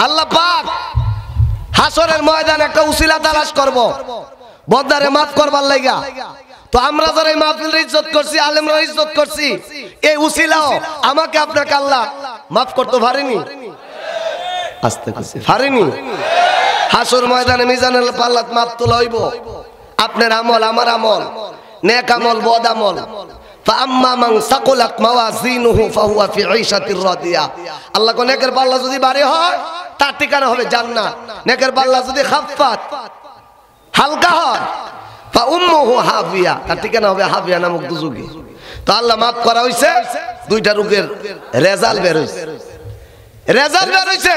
আল্লাহ পাক হাসরের ময়দানে একটা উসিলা তালাশ করব বন্দারে মাফ করবার লাগা। তো আমরা যারা এই মাহফিলের ইজ্জত করছি, আলেমরা ইজ্জত করছি, এই উসিলাও আমাকে আপনাকে আল্লাহ মাফ করতে পারেনি? আস্তে আস্তে পারেনি। হাসর ময়দানে মিজানের পাল্লাত মাপ তোলা হইব আপনার আমল আমার আমল, নেক আমল বদ আমল। ফাআম্মা মান সাকুলাত মাওয়াজিনুহু ফাহুয়া ফি ঈশাতির রাদিয়া। আল্লাহ কোন নেকের পাল্লা যদি ভারী হয় তার ঠিকানা হবে জান্নাত, নেকের পাল্লা যদি খাফফাত হালকা হয় ফা উম্মুহু হাবিয়া, তার ঠিকানা হবে হাবিয়া নামক দুজকে। তো আল্লাহ মাফ করা হইছে, দুইটা রোগের রেজাল্ট বের হইছে। রেজাল্ট বের হইছে,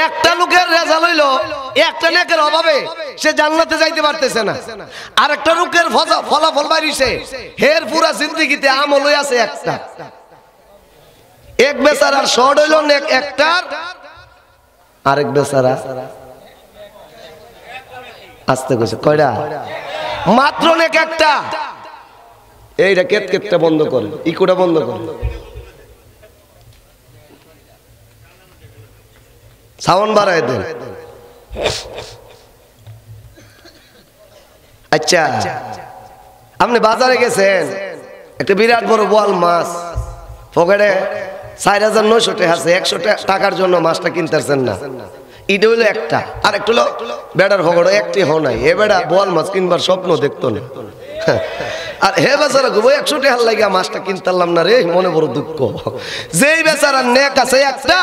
একটা লোকের রেজাল্ট হইলো একটা নেকের অভাবে সে জান্নাতে যাইতে পারতেছে না, আর একটা লোকের ফলাফল বাইরিছে হের পুরা জিন্দেগিতে আমল হই আছে একটা। এক বেচারার শর্ট হইলো নেক একটার, আরেক বেচারা আস্তে কইছে কয়টা মাত্র নেক একটা। এইটা কেটকেটটা বন্ধ করে, ইকোটা বন্ধ করে, সাউন্ড বাড়ায় দেন। আচ্ছা আপনি বাজারে গেছেন, একটা বিরাট বড় বোয়াল মাছ পকেটে ৪,৯০০ টাকা আছে, ১০০ টাকার জন্য মাছটা কিনতেছেন না, এটা হইলো একটা। আর একটা হলো বেড়ার পকেটে একটি হো নাই, এ বেড়া বোয়াল মাছ কিনবার স্বপ্ন দেখতো না। আর হে বেচারা গো ১০০ টাকার লাগিয়া মাছটা কিনতাম না রে, মনে বড় দুঃখ। যেই বেচারা নেক আছে একটা,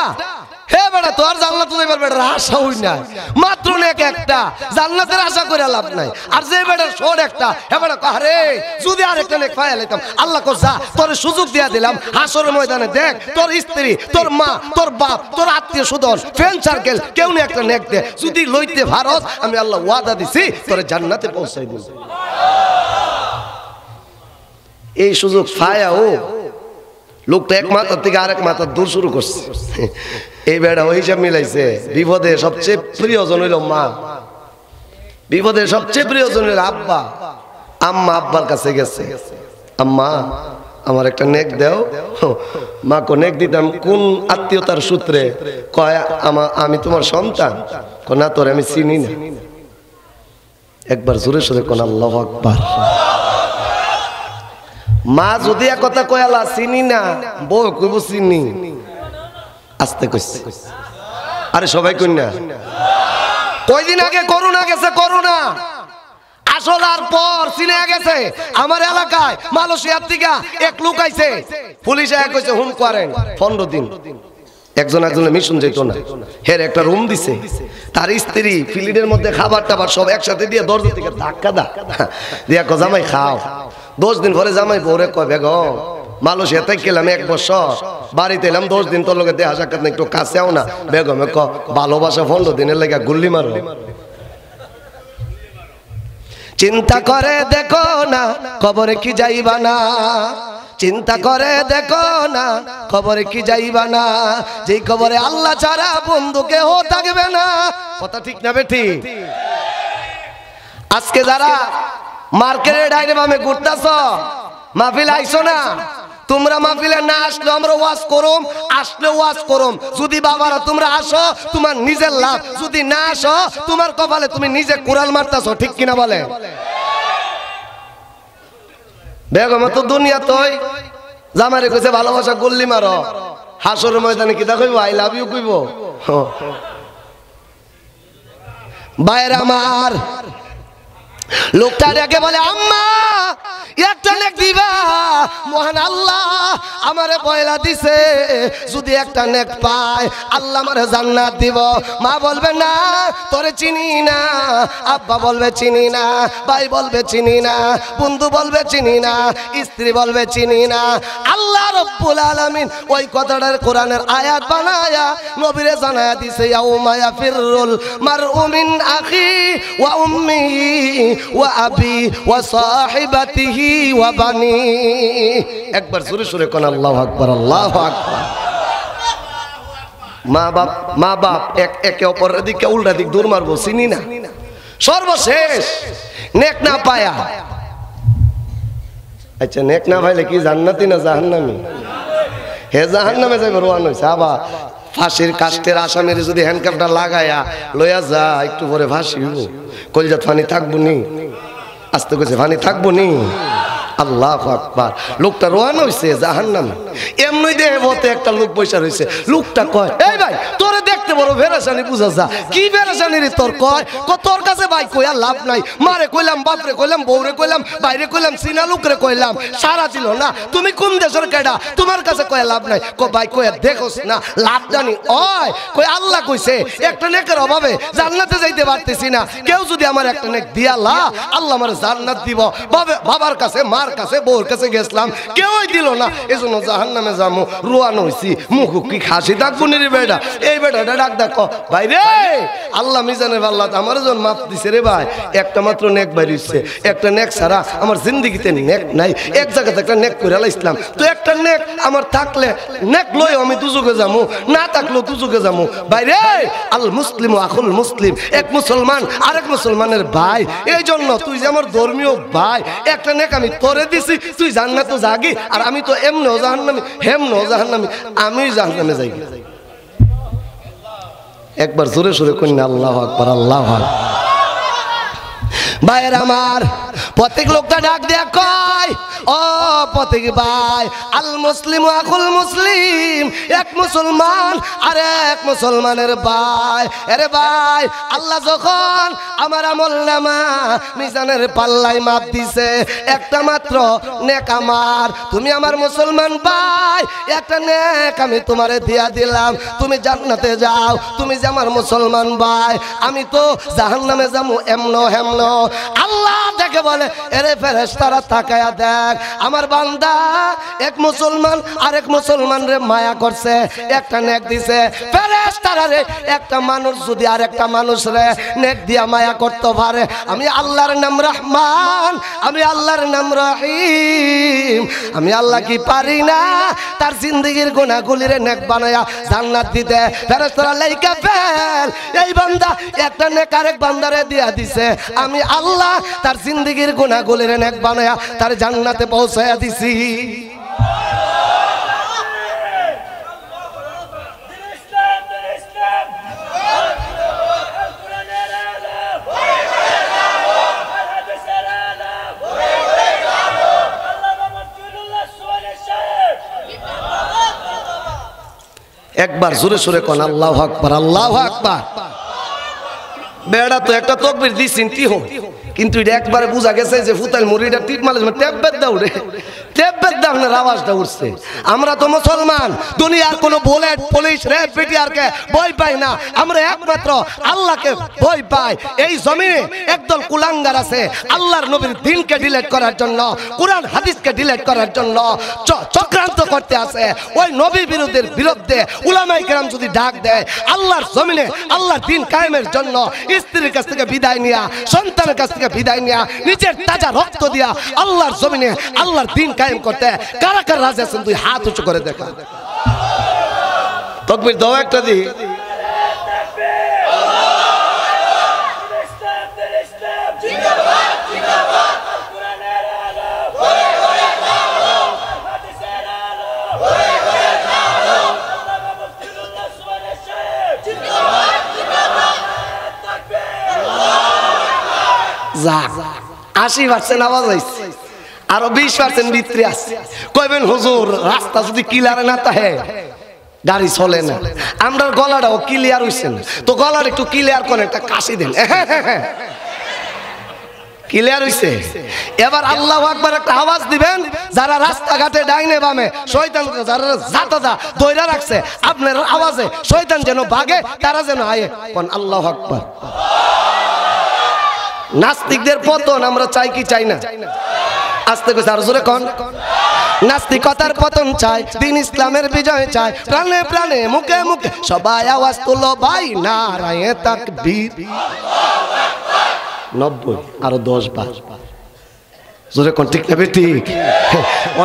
হে বেটা তোর জান্নাত যাইবার বেটার আশা হই না, মাত্র নেক একটা, জান্নাতের আশা করে লাভ নাই। আর যে বেটার শোর একটা, হে বেটা কারে যদি আরেকটা নেক পাইয়া লইতাম, আল্লাহ কো যা তোর সুযোগ দিয়া দিলাম, হাসরের ময়দানে দেখ তোর স্ত্রী, তোর মা, তোর বাপ, তোর আত্মীয় স্বজন, ফ্রেন্ড সার্কেল কেউ না একটা নেক দে, যদি লইতে ভারত আমি আল্লাহ ওয়াদা দিছি তোর জান্নাতে পৌঁছাই দিব। এই সুযোগ পায়া ও লোকটা এক মাথার থেকে আরেক মাথার দূর শুরু করছে। এই বেড়া ওই হিসাব মিলাইছে, বিপদে সবচেয়ে প্রিয়জন হইল মা, বিপদে সবচেয়ে প্রিয়জন হইল আব্বা। আম্মা আব্বার কাছে গেছে, আম্মা আমার একটা নেক দেও। মা কো নেক দিতাম কোন আত্মীয়তার সূত্রে? কয় আমি তোমার সন্তান। না তোর আমি চিনি না। একবার জোরে সোরে কোন আল্লাহু আকবার। মা যদি এক কথা কয়ালা চিনি না, বউ কইব চিনি, আস্তে কইছে। আরে সবাই কই না, কয়দিন আগে করোনা গেছে, করোনা আসলার পর চিনে গেছে আমার এলাকায় মালয়েশিয়ার থেকে এক লোক আইছে, পুলিশ এক কইছে হুম করেন 15 দিন। একজন একজনের মিশন যেত না, হের একটা রুম দিছে, তার স্ত্রী ফিলিডের মধ্যে খাবার টাবার সব একসাথে দিয়ে দরজা থেকে ধাক্কা দিয়া কো জামাই খাও। 10 দিন পরে জামাই বউরে কয় বেগম মালয়েশিয়াতে গেলাম 1 বছর, বাড়িতে এলাম 10 দিন, তোর লগে দেখা সাক্ষাৎ একটু কাছেও না। বেগমে ক ভালোবাসা 15 দিনের লেগে গুল্লি মারো। চিন্তা করে দেখো না কবরে কি যাইবা না, চিন্তা করে দেখো না কবরে কি যাইবা না, যেই কবরে আল্লাহ ছাড়া বন্ধু কেউ থাকবে না। কথা ঠিক না বেঠি? আজকে যারা মার্কেটে ডাইরে বামে ঘুরতাছ, মাহফিল আইছো না, তোমরা মাহফিলে না আসলে আমরা ওয়াজ করুম, আসলে ওয়াজ করুম। যদি বাবারা তোমরা আসো তোমার নিজের লাভ, যদি না আসো তোমার কপালে তুমি নিজে কুড়াল মারতাছো, ঠিক কিনা বলে? বেগম তো দুনিয়া তই জামারে কইছে ভালোবাসা গুল্লি মারো, হাসরের ময়দানে কি কইব আই লাভ ইউ কইব? বাইরে আমার লোকটা ডেকে বলে আম্মা একটা নেক দিবা, মহান আল্লাহ আমারে পয়লা দিছে, যদি একটা নেক পায় আল্লাহ আমারে জান্নাত দিব। মা বলবে না তোরে চিনি না, আব্বা বলবে চিনি না, ভাই বলবে চিনি না, বন্ধু বলবে চিনি না, স্ত্রী বলবে চিনি না। আল্লাহ রব্বুল আলামিন ওই কথাটার কোরআনের আয়াত বানায়া নবীরে জানায়া দিছে, ইয়াউমা ইয়াফিরুল মারউ মিন আখি ওয়া উম্মিহি ওয়া আবি ওয়া সাহিবাতিহি ওয়া বানি। একবার জোরে জোরে কোন আল্লাহু আকবার, আল্লাহু আকবার। মা বাপ একে অপরের দিকে উল্টা দিক দূর মারবো, চিনি না। সর্বশেষ নেক না পায়া, আচ্ছা নেক না পাইলে কি জান্নাতি না জাহান্নামী? হে জাহান্নামে যাইবে রোয়ান হইছে। আবার ফাঁসির কাস্টের আসামির যদি হ্যান্ডকাপটা লাগায়া লইয়া যা একটু পরে ফাঁসি হইব, কলজাত ফানি থাকবো নি? আস্তে কইছে ফানি থাকবো নি? আল্লাহু আকবার। লোকটা রোয়ানো হইছে জাহান্নামে। এমনি দেহে বতে একটা লোক বৈশা রইছে। লোকটা কয়, এই ভাই তোরে দেখতে বড় ভেরাসানি বুঝা যা। কি ভেরাসানি রে তোর? কয় তোর কাছে ভাই কইয়া লাভ নাই। মারে কইলাম, বাপরে কইলাম, বউরে কইলাম, বাইরে কইলাম, সিনা লোকরে কইলাম, সারা ছিল না। তুমি কোন দেশের কেডা? তোমার কাছে কইয়া লাভ নাই। ভাই কইয়া দেখোস না লাভ জানি ওই কই আল্লাহ কইছে একটা নেকের অভাবে জান্নাতে যাইতে পারতেছি না। কেউ যদি আমার একটা নেক দিয়া লা, আল্লাহ আমার জান্নাত দিব। বাবার কাছে, মার কাছে, বউর কাছে গেছিলাম, কেউই দিল না, এজন্য জাহান্নামে যামু। রোয়ানো হইছি, মুখ কি খাসি থাকবো নি রে বেটা? এই বেটাটা ডাক দেখো, ভাই রে আল্লাহ মিজানের আল্লাহ আমার জন মাফ দিছে রে ভাই। একটা মাত্র নেক বাইর হইছে, একটা নেক ছাড়া আমার জিন্দেগিতে নেক নাই। এক জায়গাতে একটা নেক করে ইসলাম, তো একটা নেক আমার থাকলে নেক লই আমি দুজকে যামু, না থাকলেও দুজকে যামু। ভাই রে আল মুসলিম আখুল মুসলিম, এক মুসলমান আরেক মুসলমানের ভাই। এই জন্য তুই যে আমার ধর্মীয় ভাই, একটা নেক আমি তোরে দিছি, তুই জান্নাতে যাগি, আর আমি তো এমনও জাহান্নামী, হেমনও জাহান্নামী, আমি জাহান্নামে যাই। একবার জোরে সোরে কই না আল্লাহু আকবার, আল্লাহু আকবার। ভাইয়ের আমার প্রত্যেক লোকটা ডাক দেয়া কয়, ও প্রত্যেক ভাই, আল মুসলিম আখুল মুসলিম, এক মুসলমান আর এক মুসলমানের ভাই। আরে ভাই আল্লাহ যখন আমার আমলনামা মিজানের পাল্লায় মাপ দিছে, একটা মাত্র নেক আমার, তুমি আমার মুসলমান ভাই, একটা নেক আমি তোমারে দিয়া দিলাম, তুমি জান্নাতে যাও। তুমি যে আমার মুসলমান ভাই, আমি তো জাহান্নামে যামু এমনো হেমনো। আল্লাহ দেখে বলে, এরে ফেরেশতারা তাকায়া দেখ, আমার বান্দা এক মুসলমান আরেক মুসলমান রে মায়া করছে, একটা নেক দিছে। ফেরেশতারা রে একটা মানুষ যদি আরেকটা মানুষ রে নেক দিয়া মায়া করতে পারে, আমি আল্লাহর নাম রহমান, আমি আল্লাহর নাম রহিম, আমি আল্লাহ কি পারি না তার জিন্দেগির গুনাহগুলি রে নেক বানায়া জান্নাত দিতে? ফেরেশতারা লাইকা ফেল, এই বান্দা একটা নেক আরেক বান্দারে দিয়া দিছে, আমি আল্লাহ তার জিন্দেগির গুনাহগুলি রে নেক বানায়া তার জান্নাতে পৌঁছায়া দিছি। একবার জোরে সোরে কোন আল্লাহু আকবার, আল্লাহু আকবার। বেড়া তো একটা তকবীর দিছিন কি হো, কিন্তু এটা একবারে বুঝা গেছে যে ফুতাইল মুড়িটা টিপ মালে টেপবেদ দাও রে, টেপবেদ দাও না, আওয়াজটা উঠছে। আমরা তো মুসলমান, দুনিয়ার কোনো বুলেট পুলিশ রেড পিটিআরকে ভয় পাই না, আমরা একমাত্র আল্লাহকে ভয় পাই। এই জমিনে একদল কুলাঙ্গার আছে আল্লাহর নবীর দ্বীনকে ডিলিট করার জন্য, কোরআন হাদিসকে ডিলিট করার জন্য চক্রান্ত করতে আছে। ওই নবী বিরুদ্ধে উলামায়ে কেরাম যদি ডাক দেয় আল্লাহর জমিনে আল্লাহর দ্বীন কায়েমের জন্য, স্ত্রীর কাছ থেকে বিদায় নিয়া, সন্তানের কাছ থেকে বিদায় নিয়া, নিজের তাজা রক্ত দিয়া আল্লাহর জমিনে আল্লাহর দ্বীন কায়েম করতে কারা কারা রাজি আছেন? তুই হাত উঁচু করে দেখা। তাকবীর দাও একটা দি। যাক 80% আওয়াজ হইছে, আরো 20% ভিতরে আছে। কইবেন হুজুর রাস্তা যদি ক্লিয়ার না থাকে গাড়ি চলে না, আমরা গলাটাও ক্লিয়ার হইছে না, তো গলার একটু ক্লিয়ার করে একটা কাশি দেন। ক্লিয়ার হইছে? এবার আল্লাহু আকবার একটা আওয়াজ দিবেন, যারা রাস্তাঘাটে ডাইনে বামে শয়তান যারা জাতাদা দইরা রাখছে, আপনার আওয়াজে শয়তান যেন ভাগে, তারা যেন আয়ে কোন আল্লাহু আকবার। নাস্তিকদের পতন আমরা চাই কি চাই না? আস্তে করে আর জোরে কোন। নাস্তিকতার পতন চাই, দ্বীন ইসলামের বিজয় চাই, প্রাণে প্রাণে মুখে মুখে সবাই আওয়াজ তুলো ভাই নারায়ে তাকবীর। 90 আরো 10 বার জোরে কোন, ঠিক না ঠিক?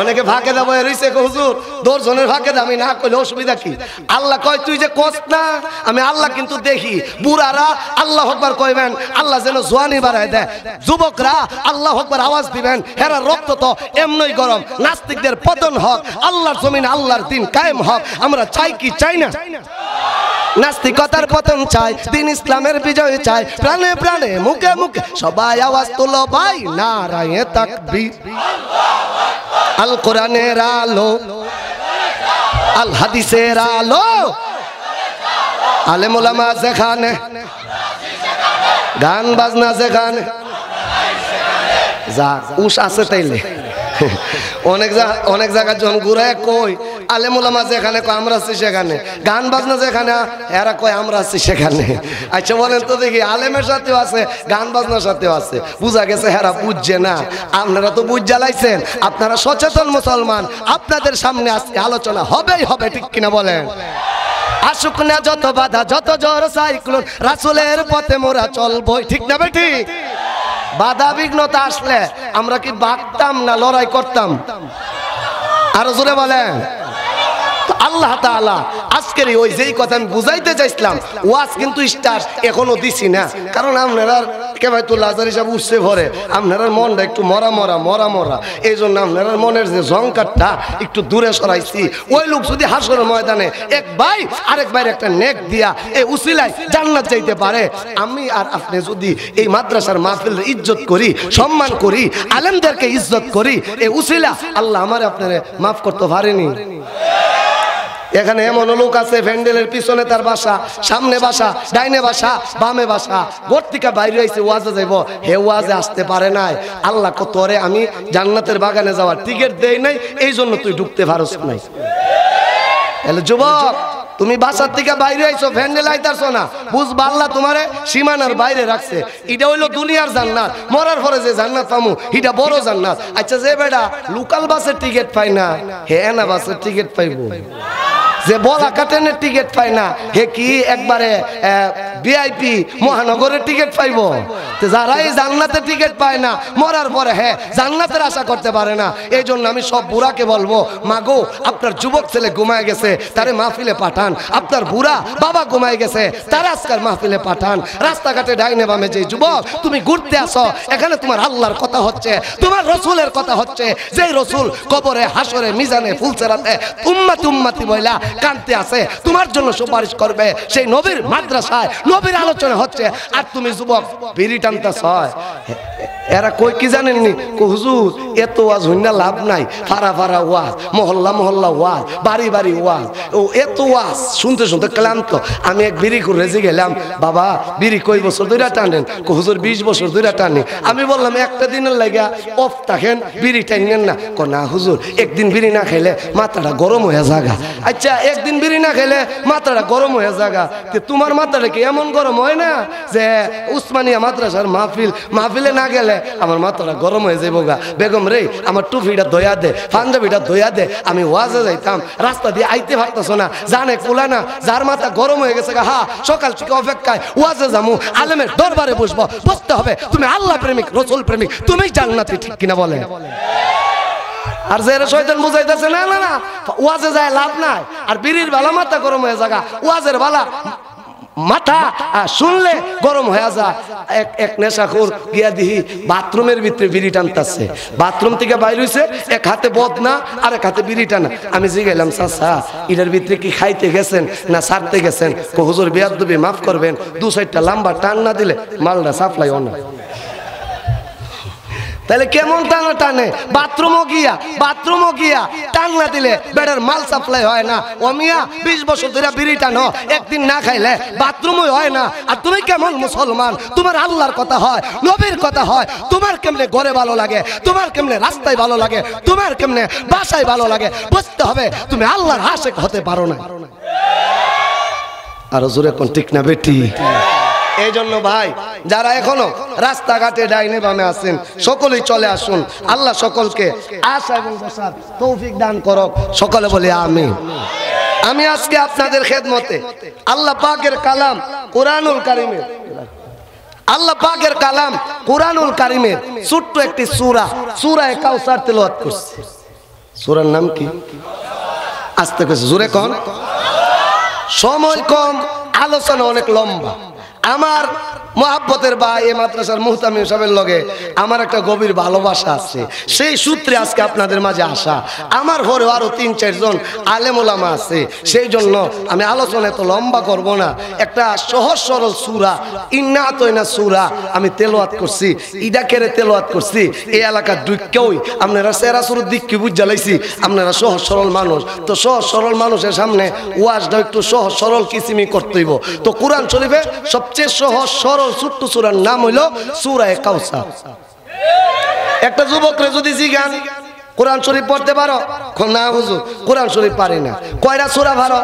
অনেকে ভাগে দেবো রইছে হুজুর 10 জনের ভাগে দাও, আমি না কইলে অসুবিধা কি? আল্লাহ কয় তুই যে কস না, আমি আল্লাহ কিন্তু দেখি। বুড়ারা আল্লাহু আকবার কইবেন, আল্লাহ যেন জওয়ানি বাড়ায় দেয়। যুবকরা আল্লাহু আকবার আওয়াজ দিবেন, হেরা রক্ত তো এমনই গরম। নাস্তিকদের পতন হোক, আল্লাহর জমিনে আল্লাহর দ্বীন কায়েম হোক, আমরা চাই কি চাই না? নাস্তিকতার পতন চাই, দিন ইসলামের বিজয় চাই, প্রাণে প্রাণে মুখে মুখে সবাই আওয়াজ তোলো ভাই নারায়ে তাকবীর। আল কোরআনের আলো, আল হাদিসের আলো, আলেম ওলামা যেখানে, গান বাজনা যেখানে, যা উস আছে তাইলে অনেক জায়গা যখন ঘুরায় কই আলেম ওলামা যেখানে কয় আমরা আছি সেখানে, গান বাজনা যেখানে এরা কয় আমরা আছি সেখানে। আচ্ছা বলেন তো দেখি, আলেমের সাথেও আছে গান বাজনার সাথেও আছে, বুঝা গেছে হেরা বুঝছে না। আপনারা তো বুঝ জ্বালাইছেন, আপনারা সচেতন মুসলমান, আপনাদের সামনে আজকে আলোচনা হবেই হবে, ঠিক কিনা বলেন? আসুক না যত বাধা, যত জোর সাইক্লোন, রাসূলের পথে মোরা চলবই, ঠিক না বেটি? বাধা বিঘ্নতা আসলে আমরা কি ভাগতাম না লড়াই করতাম? আরো জোরে বলেন। আল্লাহ তাআলা আজকের ওই যেই কথা আমি বুঝাইতে চাইছিলাম, ওয়াজ কিন্তু স্টার এখনো দিছি না, কারণ আপনারা কেবায়তুল্লাহ আজহারী সাহেব উঠছে ভরে, আপনার মনটা একটু মরা মরা মরা মরা, এই জন্য আপনার মনের যে জঙ্কারটা একটু দূরে সরাইছি। ওই লোক যদি হাসরের ময়দানে এক ভাই আরেক ভাইয়ের একটা নেক দিয়া এই উসিলায় জান্নাত যাইতে পারে, আমি আর আপনি যদি এই মাদ্রাসার মাহফিল ইজ্জত করি, সম্মান করি, আলেমদেরকে ইজ্জত করি, এই উসিলা আল্লাহ আমার আপনারে মাফ করতে পারেনি। এখানে এমন লোক আছে ভ্যান্ডেলের পিছনে তার বাসা, সামনে বাসা, ডাইনে বাসা, বামে বাসা, গোট থেকে বাইরে আইছে ওয়াজে যাইব, হে ওয়াজে আসতে পারে নাই। আল্লাহ তোরে আমি জান্নাতের বাগানে যাওয়ার টিকিট দেই নাই, এই জন্য তুই ঢুকতে পারস নাই। তাহলে যুবক, তুমি বাসার থেকে বাইরে আইছো, ভ্যান্ডেল আইতারছো না, বুঝবা আল্লাহ তোমারে সীমানার বাইরে রাখছে। এটা হইলো দুনিয়ার জান্নাত, মরার পরে যে জান্নাত পামু এটা বড় জান্নাত। আচ্ছা যে বেটা লোকাল বাসের টিকিট পাই না, হে না বাসের টিকিট পাইবো? যে বলা কাটেনের টিকিট পায় না, হে কি একবারে ভিআইপি মহানগরের টিকিট পাইব? যারা এই জান্নাতের টিকিট পায় না, মরার পরে হ্যাঁ জান্নাতের আশা করতে পারে না। এই জন্য আমি সব বুড়াকে বলবো, মাগো আপনার যুবক ছেলে ঘুমায় গেছে, তারে মাহফিলে পাঠান। আপনার বুড়া বাবা ঘুমায় গেছে, তারা আজকাল মাহফিলে পাঠান। রাস্তাঘাটে ডাইনে বামে যে যুবক তুমি ঘুরতে আসো, এখানে তোমার আল্লাহর কথা হচ্ছে, তোমার রসুলের কথা হচ্ছে, যেই রসুল কবরে হাসরে মিজানে ফুলসেরাতে উম্মতি উম্মতি বইলা কানতে আছে, তোমার জন্য সুপারিশ করবে। সেই নবীর মাদ্রাসায় নবীর আলোচনা হচ্ছে, আর তুমি যুবক বিড়ি টানতেছ। এরা কই কি জানেননি, হুজুর এত ওয়াজ হইনা লাভ নাই, ফারা ফারা ওয়াজ, মহল্লা মহল্লা ওয়াজ, বাড়ি বাড়ি ওয়াজ, ও এত ওয়াজ শুনতে শুনতে ক্লান্ত। আমি এক বিড়ি করে গেলাম, বাবা বিড়ি কই বছর ধরে টানেন? হুজুর 20 বছর ধরে টানি। আমি বললাম একটা দিনের লাগা অফ থাকেন, বিড়ি টানেন না? না হুজুর একদিন বিড়ি না খেলে মাথাটা গরম হয়ে জাগা। আচ্ছা একদিন বিড়ি না খেলে মাথাটা গরম হয়ে জাগা, তোমার মাথাটা কি এমন গরম হয় না যে উসমানিয়া মাদ্রাসার মাহফিলে না গেলে আমার মাথাটা গরম হয়ে যাবো গা? বেগম রে আমার টুপিটা ধোয়া দে, পাঞ্জাবিটা ধোয়া দে, আমি ওয়াজে যাইতাম, রাস্তা দিয়ে আইতে পারতাছ না, জানে কুলা না, যার মাথা গরম হয়ে গেছে গা, হা সকাল থেকে অপেক্ষায় ওয়াজে যাবো, আলেমের দরবারে বসবো, বসতে হবে তুমি আল্লাহ প্রেমিক রসুল প্রেমিক, তুমি জান্নাতি, ঠিক কিনা বলে? আর যে শয়তান বুঝাইতেছে না না না ওয়াজে যায় লাভ নাই, আর বিড়ির বালা মাথা গরম হয়ে যাগা, ওয়াজের বালা মাথা শুনলে গরম হয়ে যা। এক নেশাখোর গিয়া দিহি বাথরুমের ভিতরে বিড়ি টানতেছে, বাথরুম থেকে বাইর হইছে, এক হাতে বদনা আর এক হাতে বিড়ি টানা। আমি জিগাইলাম চাচা এটার ভিতরে কি খাইতে গেছেন না ছাড়তে গেছেন? হুজুর বেয়াদবি মাফ করবেন, 2-4টা লম্বা টান না দিলে মালটা সাপ্লাই হয় না। তাহলে কেমন টানা টানে? বাথরুমও গিয়া টান না দিলে বেড়ার মাল সাপ্লাই হয় না। ও মিয়া 20 বছর ধরে বিড়ি টানো, একদিন না খাইলে বাথরুমও হয় না। আর তুমি কেমন মুসলমান? তোমার আল্লাহর কথা হয়, নবীর কথা হয়, তোমার কেমনে ঘরে ভালো লাগে, তোমার কেমনে রাস্তায় ভালো লাগে, তোমার কেমনে বাসায় ভালো লাগে, বুঝতে হবে তুমি আল্লাহর আশিক হতে পারো না। আরো জোরে কোন ঠিক না বেটি? এই জন্য ভাই যারা এখনো রাস্তাঘাটে ডাইনে বামে আছেন সকলেই চলে আসুন। আল্লাহ সকলকে আশা এবং বসার তৌফিক দান করুক, সকলে বলি আমিন। আমি আজকে আপনাদের খেদমতে আল্লাহ পাকের কালাম কোরআনুল কারীমের, আল্লাহ পাকের কালাম কোরআনুল কারীমের ছোট্ট একটি সূরা কাউসার তেলাওয়াত করছি। সূরার নাম কি? আস্তে করে জোরে কোন। সময় কম, আলোচনা অনেক লম্বা। আমার মহাব্বতের ভাই এই মাদ্রাসার মুহতামিম সাহেবের লগে আমার একটা গভীর ভালোবাসা আছে, সেই সূত্রে আজকে আপনাদের মাঝে আসা। আমার ঘরেও আরো 3-4 জন আলেম ওলামা আছে, সেই জন্য আমি আলোচনা এত লম্বা করব না। একটা সহজ সরল সূরা ইন্না আতাইনা সূরা আমি তেলাওয়াত করছি, ইদা কেরে তেলাওয়াত করছি। এই এলাকার দুইকেই আপনারা সেরা শুরুর দিক কি বুঝ জ্বালাইছি, আপনারা সহজ সরল মানুষ, তো সহজ সরল মানুষের সামনে ওয়াজটা একটু সহজ সরল কিসিমি করতে হইব। তো কোরআন শরীফে সবচেয়ে সহজ সরল ছোট্ট সূরার নাম হইল সূরা কাউসার। একটা যুবকরে যদি জিজ্ঞান কোরআন শরীফ পড়তে পারো, না হুজুর কোরআন শরীফ পারি না। কয়টা সূরা ভালো?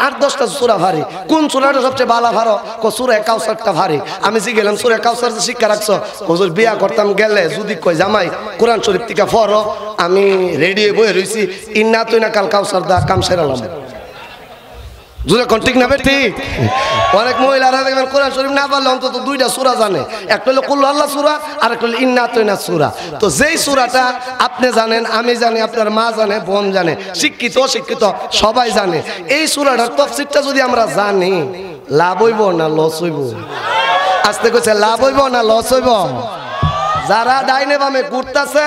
8-10টা সূরা ভারী। কোন সূরাটা সবচেয়ে ভালো ভালো? সূরা কাউসারটা ভারী। আমি জিজ্ঞেলাম সূরা কাউসার শিক্ষা রাখছো? হুজুর বিয়া করতাম গেলে যদি কই জামাই কোরআন শরীফ থেকে পড়ো, আমি রেডি হয়ে বসে রইছি, ইন্না আতাইনা কাল কাউসার দা কাম সেরালাম। জুড়ে কোন ঠিক না ঠিক? অনেক মহিলারা দেখবেন কোরআন শরীফ না পারলে অন্তত 2টা সূরা জানে, একটা হলো কুল আল্লাহ সূরা আর একটা হলো ইন্না আতাইনা সূরা। তো যেই সূরাটা আপনি জানেন, আমি জানি, আপনার মা জানে, বোন জানে, শিক্ষিত অশিক্ষিত সবাই জানে, এই সূরাটার তাফসীরটা যদি আমরা জানি, লাভ হইব না লস হইব? আস্তে কইছে লাভ হইব না লস হইব? যারা ডাইনে বামে ঘুরতাছে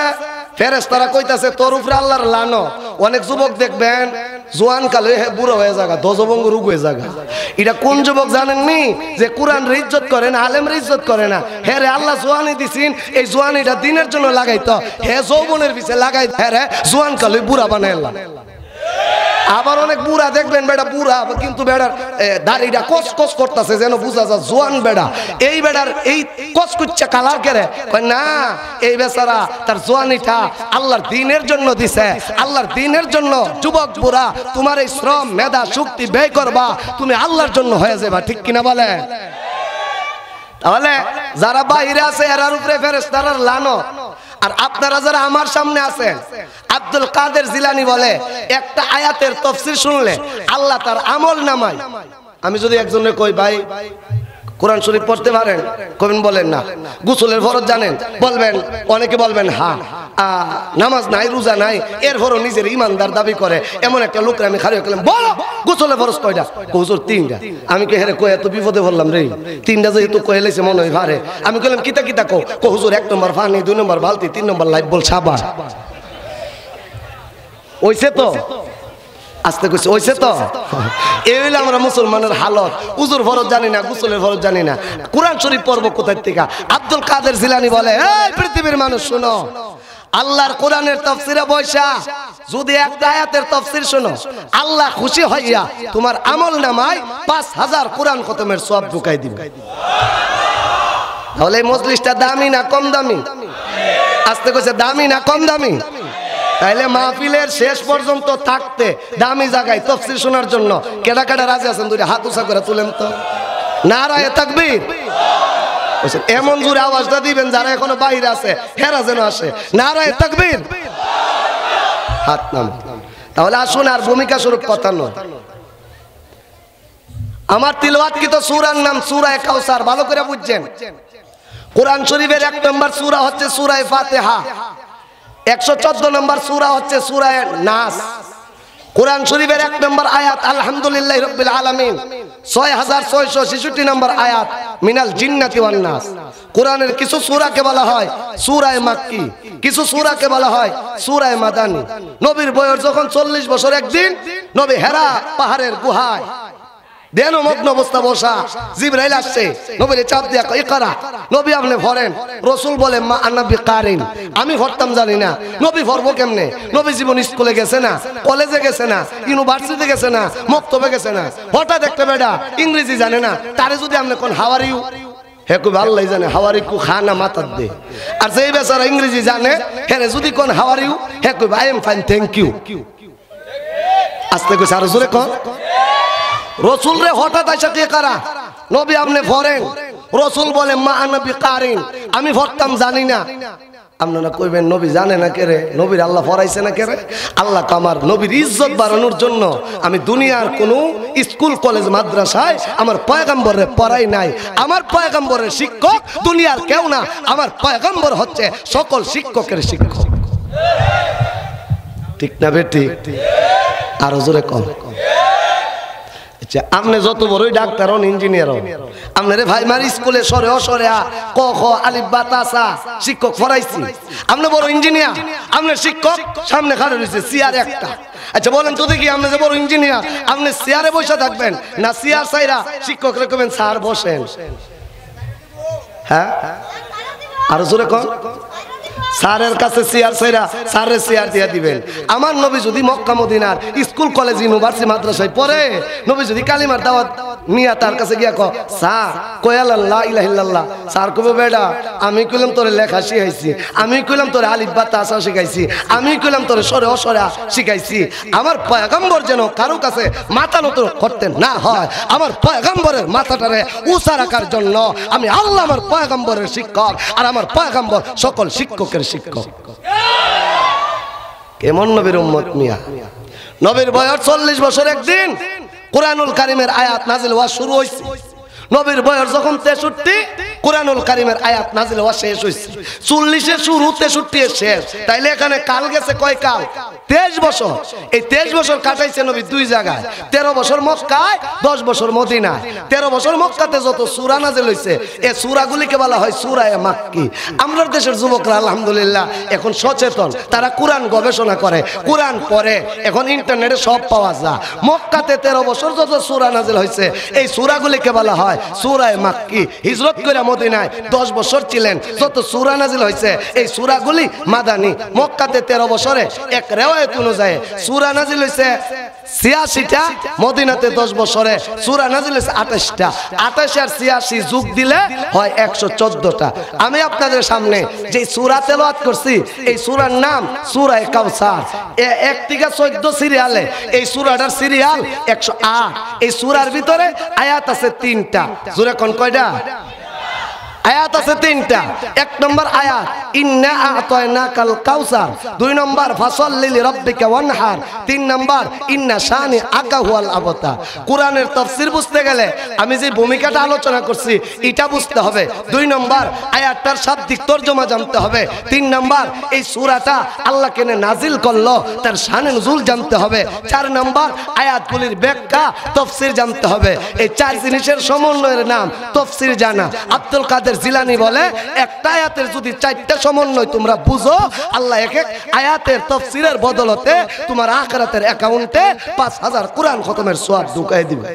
ফেরেশতারা কইতাছে তোর উপরে আল্লাহর লানত। অনেক যুবক দেখবেন জোয়ান কালে বুড়ো হয়ে যাগা, দজবঙ্গ রোগ হয়ে যাগা। এটা কোন যুবক জানেননি? যে কোরআন রে ইজ্জত করে না, আলেম রে ইজ্জত করে না। হে রে আল্লাহ জোয়ানি দিছিন, এই জোয়ানিটা দিনের জন্য লাগাইতো, হে যৌবনের পিছে লাগাই, হে রে জোয়ান কালে বুড়া বানাইলা। আবার অনেক বুড়া দেখবেন বেড়া বুড়া কিন্তু বেড়ার দাড়িটা কস কস করতেছে, যেন বুঝা যায় জোয়ান বেড়া। এই বেড়ার এই কস কুচ্চা কালার কেরে না, এই বেচারা তার জোয়ানিটা আল্লাহর দ্বীনের জন্য দিছে, আল্লাহর দ্বীনের জন্য। যুবক বুড়া, তোমার এই শ্রম মেধা শক্তি ব্যয় করবা, তুমি আল্লাহর জন্য হয়ে যাবা, ঠিক কিনা বলে? তাহলে যারা বাইরে আছে এরার উপরে ফেরেশতার লানত। আর আপনারা যারা আমার সামনে আছেন, আব্দুল কাদের জিলানী বলে একটা আয়াতের তাফসীর শুনলে আল্লাহ তার আমল নামায়। আমি যদি একজনে কই ভাই কোরআন শরীফ পড়তে পারেন, কবেন বলেন না। গোসলের ফরজ জানেন, বলবেন, অনেকে বলবেন হ্যাঁ। নামাজ নাই, রোজা নাই, এরপরও নিজের ইমানদার দাবি করে এমন একটা লোকরে আমি খালি করলাম, বলো গোসলের ফরজ কয়টা? হুজুর 3টা। আমি কে হেরে কই এত বিপদে বললাম রে, 3টা যেহেতু কয়ে লাইছে মনে হয় ভারে। আমি কইলাম কিতা কিতা কো? হুজুর 1 নম্বর পানি, 2 নম্বর বালতি, 3 নম্বর লাইফ বল সাবান। ওইছে তো? আস্তে কইছে ওইছে তো? এই হইলো আমরা মুসলমানের হালত। উজুর ফরজ জানি না, গোসলের ফরজ জানি না, কোরআন শরীফ পড়বো কোথায় থেকে? আব্দুল কাদের জিলানী বলে এই পৃথিবীর মানুষ শুনো, আল্লাহর কোরআনের তাফসীরে বৈশা যদি একটা আয়াতের তাফসীর শোনো, আল্লাহ খুশি হইয়া তোমার আমল নামায় 5000 কোরআন খতমের সওয়াব ঢুকাই দিবে। তাহলে এই মজলিসটা দামি না কম দামি? আস্তে কইছে দামি না কম দামি? তাইলে মাহফিলের শেষ পর্যন্ত থাকতে দামি জায়গায় তাফসীর শোনার জন্য কেডা কেডা রাজি আছেন? 2টা হাত উঁচা করে তুলেন তো। নারায়ে তাকবীর। এমন জোরে আওয়াজটা দিবেন যারা এখনো বাইরে আছে হেরা যেন আসে। নারায়ে তাকবীর। হাত নাম। তাহলে আসুন, আর ভূমিকা স্বরূপ কথা নয়, আমার তিলাওয়াতকৃত সূরার নাম সূরা কাউসার। ভালো করে বুঝছেন, কোরআন শরীফের 1 নম্বর সূরা হচ্ছে সূরা ফাতিহা, 114 নম্বর সূরা হচ্ছে সূরা নাস। কোরআন শরীফের 1 নম্বর আয়াত আলহামদুলিল্লাহি রাব্বিল আলামিন, 6666 নম্বর আয়াত মিনাল জিন্নাতি ওয়ান নাস। কোরআনের কিছু সূরাকে বলা হয় সূরা মাক্কি, কিছু সূরাকে বলা হয় সূরা মাদানী। নবীর বয়স যখন 40 বছর, একদিন নবী হেরা পাহাড়ের গুহায় ধ্যানমগ্ন অবস্থা বসা, জিবরাইল আসছে, নবীরে চাপ দিয়া ইকরা, নবী আপনি পড়েন। রাসূল বলে মা আনা বিকারিন, আমি পড়তাম জানি না। নবী পড়বো কেমনে? নবী জীবন স্কুলে গেছে না, কলেজে গেছে না, ইউনিভার্সিটিতে গেছে না, মক্তবে গেছে না। হঠাৎ একটা বেটা ইংরেজি জানে না, তারে যদি আপনি কোন হাউ আর ইউ, হে কই আল্লাহ জানে হাউ আর ইউ খানা মাথার দে। আর যেই বেচারা ইংরেজি জানে, হে যদি কোন হাউ আর ইউ, হে কই I am fine thank you. আস্তে কইছে আর জোরে কর। রসুল রে হঠাৎ আইসা কে কারা, নবী আপনি পড়েন। রসুল বলে মা আনা বিকারিন, আমি পড়তাম জানি না। আপনারা কইবেন নবী জানে না কেরে, নবীর আল্লাহ পড়াইছে না কেরে? আল্লাহ আমার নবীর ইজ্জত বাড়ানোর জন্য আমি দুনিয়ার কোনো স্কুল কলেজ মাদ্রাসায় আমার পয়গম্বরে পড়াই নাই। আমার পয়গম্বরের শিক্ষক দুনিয়ার কেউ না, আমার পয়গম্বর হচ্ছে সকল শিক্ষকের শিক্ষক। ঠিক না বেটি? আরো জোরে কম। আচ্ছা আপনি যত বড়ই ডাক্তার হন ইঞ্জিনিয়ার হন আপনারে ভাই মার স্কুলে সরে অসরে ক খ আলিফ বা তা সা শিক্ষক পড়াইছি আপনি বড় ইঞ্জিনিয়ার আপনার শিক্ষক সামনে খাড়া রয়েছে চেয়ার একটা আচ্ছা বলেন তো দেখি আপনি যে বড় ইঞ্জিনিয়ার আপনি চেয়ারে বসে থাকবেন না চেয়ার চাইরা শিক্ষক রেখবেন স্যার বসেন হ্যাঁ আরো জোরে কন স্যারের কাছে চেয়ার চাইরা স্যারের চেয়ার দিয়া দিবেন আমার নবী যদি মক্কা মদিনার স্কুল কলেজ ইউনিভার্সিটি মাদ্রাসায় পড়ে নবী যদি কালিমার দাওয়াত নিয়া তার কাছে গিয়া ক স্যার কয়াল লা ইলাহা ইল্লাল্লাহ স্যার কবে বেটা আমি কইলাম তোরে লেখা শিখাইছি আমি কইলাম তোরে আলিফ বা তা সা শিখাইছি আমি কইলাম তোরে সরে অসরে শিখাইছি আমার পয়গম্বর যেন কারো কাছে মাথা নত করতে না হয় আমার পয়গম্বরের মাথাটারে উঁচা রাখার জন্য আমি আল্লাহ আমার পয়গম্বরের শিক্ষক আর আমার পয়গম্বর সকল শিক্ষকের শিক্ষক কেমন নবীর উম্মত মিয়া নবীর বয়স 40 বছর একদিন কুরআনুল কারীমের আয়াত নাযিল হওয়া শুরু হইছে নবীর বয়স যখন 63 কুরআনুল কারীমের আয়াত নাযিল হওয়া শেষ হইছে 40 এর শুরু 63 এর শেষ তাইলে এখানে কাল গেছে কয় কাল 23 বছর এই 23 বছর কাটাইছে নবী দুই জায়গায় 13 বছর মক্কায় 10 বছর মদিনায় 13 বছর মক্কাতে যত সূরা নাযিল হইছে এই সূরাগুলিকে বলা হয় সূরায়ে মাক্কি আমাদের দেশের যুবকরা আলহামদুলিল্লাহ এখন সচেতন তারা কুরআন গবেষণা করে কুরআন পড়ে এখন ইন্টারনেটে সব পাওয়া যায় মক্কাতে 13 বছর যত সূরা নাযিল হইছে এই সূরাগুলিকে বলা হয় সূরায়ে মাক্কি হিজরত করে মদিনায় 10 বছর ছিলেন যত সূরা নাযিল হইছে এই সূরাগুলি মাদানী মক্কাতে 13 বছরে এক রিওয়ায়াত অনুযায়ী সূরা নাযিল হইছে 86টা মদিনাতে 10 বছরে সূরা নাযিল হইছে 28টা 28 আর 86 যোগ দিলে হয় 114টা আমি আপনাদের সামনে যে সূরা তেলাওয়াত করছি এই সূরার নাম সূরায়ে কাউসার 1 থেকে 14 সিরিয়ালে এই সূরাটার সিরিয়াল 108 এই সূরার ভিতরে আয়াত আছে 3টা জোরে কোন কয়টা আয়াত আছে 3টা এক নম্বর আয়াত ইন্না আ'তাইনাকাল কাউসার দুই নম্বর ফাসাল্লি লিরাব্বিকা ওয়ানহার তিন নম্বর ইন্না শানি আকা হুয়াল আবতার কোরআনের তাফসীর বুঝতে গেলে আমি যে ভূমিকাটা আলোচনা করছি এটা বুঝতে হবে দুই নম্বর আয়াতটার শাব্দিক তরজমা জানতে হবে তিন নম্বর এই সূরাটা আল্লাহ কেন নাজিল করলো তার শানে নুজুল জানতে হবে চার নম্বর আয়াতগুলির ব্যাখ্যা তাফসীর জানতে হবে এই চার জিনিসের সমন্বয়ের নাম তাফসীর জানা আব্দুল কাদের জিলানী বলে একটা আয়াতের যদি চারটা সমন্বয় তোমরা বুঝো আল্লাহ এক এক আয়াতের তাফসীরের বদলতে তোমার আখিরাতের অ্যাকাউন্টে 5000 কোরআন খতমের সওয়াব ঢুকাই দিবে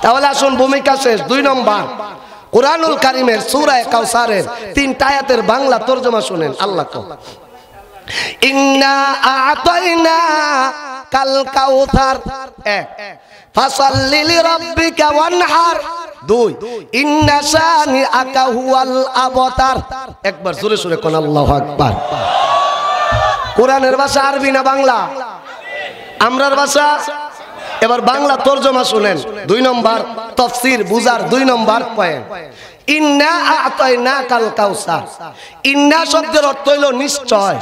তাহলে আসুন ভূমিকা শেষ দুই নম্বর কুরআনুল কারীমের সূরা কাউসারের 3টা আয়াতের বাংলা তরজমা শুনেন আল্লাহ কো ইন্না আ'তাইনা কাল কাউসার এক ফাসাল্লি লিরাব্বিকা ওয়ানহার দুই ইন্না শানি আকা হুয়াল আবতার একবার জোরে জোরে কোন আল্লাহু আকবার কোরআনের ভাষা আরবি না বাংলা আমরার ভাষা এবার বাংলা তরজমা শুনেন দুই নম্বর তাফসীর বুঝার দুই নম্বর পয়েন্ট ইন্না আ'তাইনাকাল কাউসার ইন্না শব্দের অর্থ হলো নিশ্চয়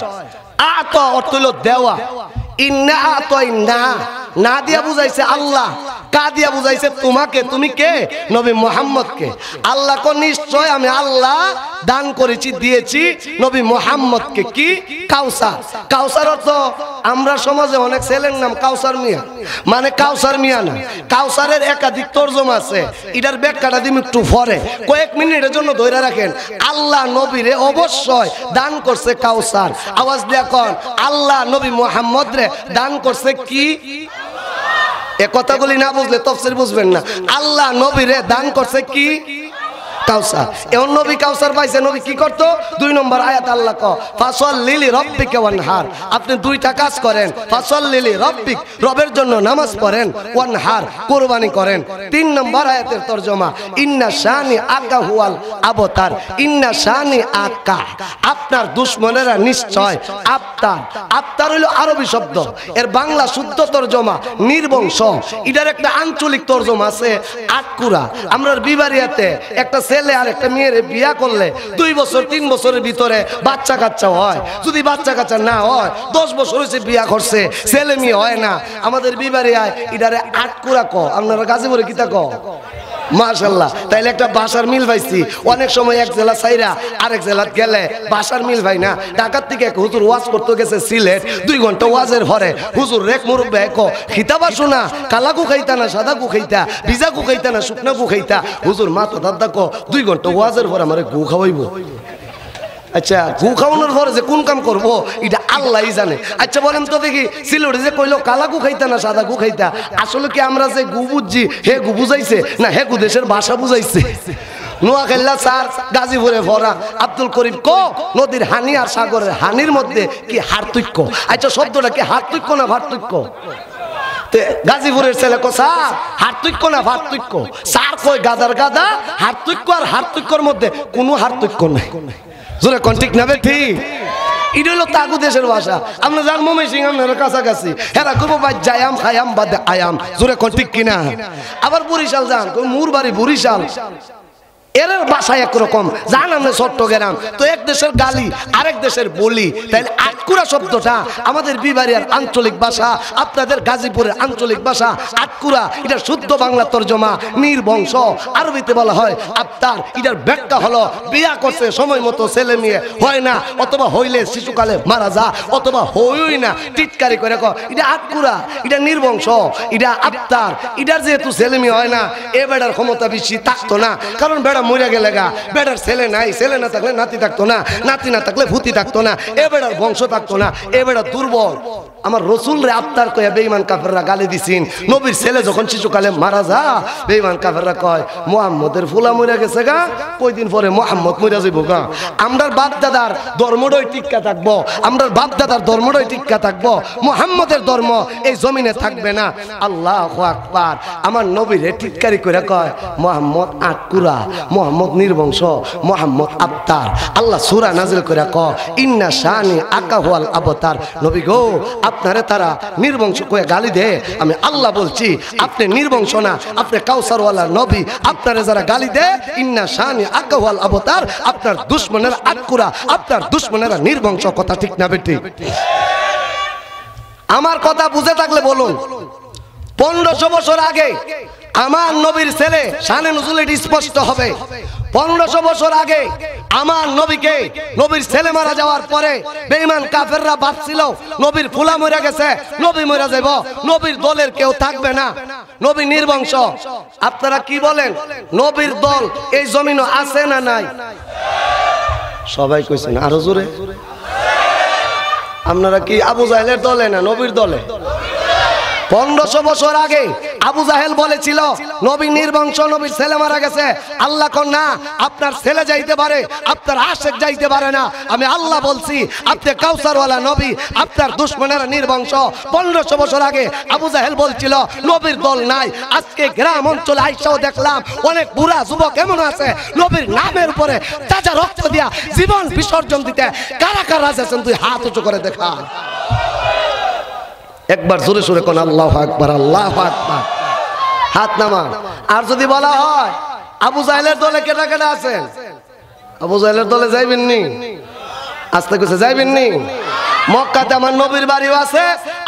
আ'তা অর্থ হলো দেওয়া ইন্না আ'তাইনা না দিয়া বুঝাইছে আল্লাহ কা দিয়া বুঝাইছে তোমাকে তুমি কে নবী মুহাম্মদকে আল্লাহ কো নিশ্চয় আমি আল্লাহ দান করেছি দিয়েছি নবী মুহাম্মদকে কি কাউসার কাউসার অর্থ আমরা সমাজে অনেক ছেলের নাম কাউসার মিয়া মানে কাউসার মিয়া না কাউসারের একাধিক তরজমা আছে এটার ব্যাখ্যাটা দিম একটু পরে কয়েক মিনিটের জন্য ধরে রাখেন আল্লাহ নবীরে অবশ্যই দান করছে কাউসার আওয়াজ দিয়া কোন আল্লাহ নবী মুহাম্মদ রে দান করছে কি এ কথাগুলি না বুঝলে তাফসীর বুঝবেন না আল্লাহ নবীরে দান করছে কি কাউসার এমন নবী কাউসার পাইছে নবী কি করতো দুই নম্বর আয়াত আল্লাহ কো ফাসাল্লি লিরাব্বিকা ওয়ানহার আপনি দুইটা কাজ করেন ফাসাল্লি লিরাব্বিক রবের জন্য নামাজ পড়েন ওয়ানহার কুরবানি করেন তিন নম্বর আয়াতের তরজমা ইন্না শানি আকা হুয়াল আবতার ইন্না শানি আকা আপনার দুশমনেরা নিশ্চয় আবতার আবতার হলো আরবি শব্দ এর বাংলা শুদ্ধ তরজমা নির্বংশ এটার একটা আঞ্চলিক তরজমা আছে আটকুরা আমরা বিবারিয়াতে একটা ছেলে আর একটা মেয়ের বিয়া করলে 2 বছর 3 বছরের ভিতরে বাচ্চা কাচ্চা হয় যদি বাচ্চা কাচ্চা না হয় 10 বছর হইছে বিয়া করছে ছেলে মেয়ে হয় না আমাদের বিবারিয়ায় এটারে আটকুরা ক আপনারা গাজীপুরে কিতা ক মাশাআল্লাহ, তাইলে একটা ভাষার মিল পাইছি। অনেক সময় এক জেলা ছাইরা আরেক জেলাত গেলে ভাষার মিল ভাই না। ঢাকার থেকে এক হুজুর ওয়াজ করতে গেছে সিলেট, 2 ঘন্টা ওয়াজের পরে হুজুর রেক মুরব্বে কো খিতাবা শোনা, কালা গু খাইতা না সাদা গু খাইতা, ভিজা গু খাইতা না শুকনা গু খাইতা। হুজুর মাথা দাদা কো 2 ঘন্টা ওয়াজের পরে আমারে গু খাওয়াইবো। আচ্ছা, গু খাওয়ানোর পরে যে কোন কাম করবো এটা আল্লাহই জানে। আচ্ছা বলেন তো দেখি, সিলেটে যে কইলো কালা গু খাইতা না সাদা গু খাইতা, আসলে কি আমরা যে গু বুঝছি হে গু বুঝাইছে না হে গু দেশের ভাষা বুঝাইছে? নোয়াখাইলা স্যার, গাজীপুরে ভরা আব্দুল করিম কো নদীর হানি আর সাগরের হানির মধ্যে কি হার্তৈক্য? আচ্ছা শব্দটা কি হার্তৈক্য না ভার্তৈক্য? গাজীপুরের ছেলে কো স্যার হার্তৈক্য না ভার্তৈক্য? স্যার কই গাদার গাদা, হার্তৈক্য আর হার্তৈক্যর মধ্যে কোনো হার্তৈক্য নাই। জোরে কোন ঠিক না ঠিক? এটা হলো তাগু দেশের ভাষা। আমরা যার মমে সিং আপনার কাছাকাছি হেরা করবো ভাই যায়াম খায়াম বাদে আয়াম। জোরে কোন ঠিক কিনা? আবার বরিশাল যান, মুর বাড়ি বরিশাল, এর ভাষা একরকম। জান আমরা চট্টগ্রাম, তো এক দেশের গালি আরেক দেশের বলি। তাইলে আটকুরা শব্দটা আমাদের বিবাড়িয়ার আঞ্চলিক ভাষা, আপনাদের গাজীপুরের আঞ্চলিক ভাষা আটকুরা। এটা শুদ্ধ বাংলা তর্জমা নির্বংশ, আরবিতে বলা হয় আফতার। এটার ব্যাখ্যা হলো বিয়া করছে সময় মতো ছেলে মেয়ে হয় না, অথবা হইলে শিশুকালে মারা যা, অথবা হইই না টিটকারি করে কো এটা আটকুরা, এটা নির্বংশ, এটা আফতার। এটার যেহেতু ছেলে মেয়ে হয় না, এ বেড়ার ক্ষমতা বেশি থাকতো না, কারণ বেড়া মরে গেলে গা বেড়ার ছেলে নাই, ছেলে না থাকলে নাতি থাকতো না, নাতি না থাকলে ভূতি থাকতো না, এ বেড়ার বংশ থাকতো না, এ বেড়া দুর্বল। আমার রসুল রে আফতার কয়ে বেঈমান কাফেররা গালি দিছিন। নবীর ছেলে যখন শিশুকালে মারা যা, বেঈমান কাফেররা কয় মুহাম্মদের ফুলা মরে গেছে গা, কয়দিন পরে মুহাম্মদ মরে যাইব গা। আমরার বাপ দাদার ধর্মটাই টিক্কা থাকবো, আমরার বাপ দাদার ধর্মটাই টিক্কা থাকবো, মুহাম্মদের ধর্ম এই জমিনে থাকবে না। আল্লাহু আকবার। আমার নবীরে টিটকারি করে কয় মুহাম্মদ আটকুরা, মুহাম্মদ নির্বংশ, মুহাম্মদ আফতার। আল্লাহ সূরা নাজিল করে কয় ইন্না শানি আকাহুয়াল আবতার। নবী গো আপনারে তারা নির্বংশ কয়ে গালি দে, আমি আল্লাহ বলছি আপনি নির্বংশ না, আপনি কাউসারওয়ালা নবী। আপনারে যারা গালি দে ইন্না শানি আকাহুয়াল আবতার, আপনার দুশমনেরা আটকুরা, আপনার দুশমনেরা নির্বংশ। কথা ঠিক না বেটি? আমার কথা বুঝে থাকলে বলুন। 1500 বছর আগে আমার নবীর ছেলে শানে নুজুল এটি স্পষ্ট হবে। 1500 বছর আগে আমার নবীকে, নবীর ছেলে মারা যাওয়ার পরে বেঈমান কাফেররা ভাবছিল নবীর ফুলা মরে গেছে, নবী মরে যাব, নবীর দলের কেউ থাকবে না, নবী নির্বংশ। আপনারা কি বলেন, নবীর দল এই জমিনে আছে না নাই? সবাই কইছেন আরো জোরে। আপনারা কি আবু জাহেলের দলে না নবীর দলে? 1500 বছর আগে আবু জাহেল বলেছিল নবী নির্বংশ, নবীর ছেলে মারা গেছে। আল্লাহ কোন না, আপনার ছেলে যাইতে পারে, আপনার আশেক যাইতে পারে না। আমি আল্লাহ বলছি আপনি কাউসারওয়ালা নবী, আপনার দুশমনেরা নির্বংশ। 1500 বছর আগে আবু জাহেল বলছিল নবীর দল নাই। আজকে গ্রাম অঞ্চলে আইসাও দেখলাম অনেক বুড়া যুবক এমন আছে নবীর নামের উপরে তাজা রক্ত দিয়া জীবন বিসর্জন দিতে। কারা কারা আছেন তুই হাত উঁচু করে দেখা। একবার জোরে সোরে কোন আল্লাহু আকবার, আল্লাহু আকবার। হাত নামা। আর যদি বলা হয় আবু জাহেলের দলে কেটা কেটা আছেন, আবু জাহেলের দলে যাইবেন নি? আস্তে কইছে যাইবেন নি? মক্কাতে আমার নবীর বাড়িও আছে,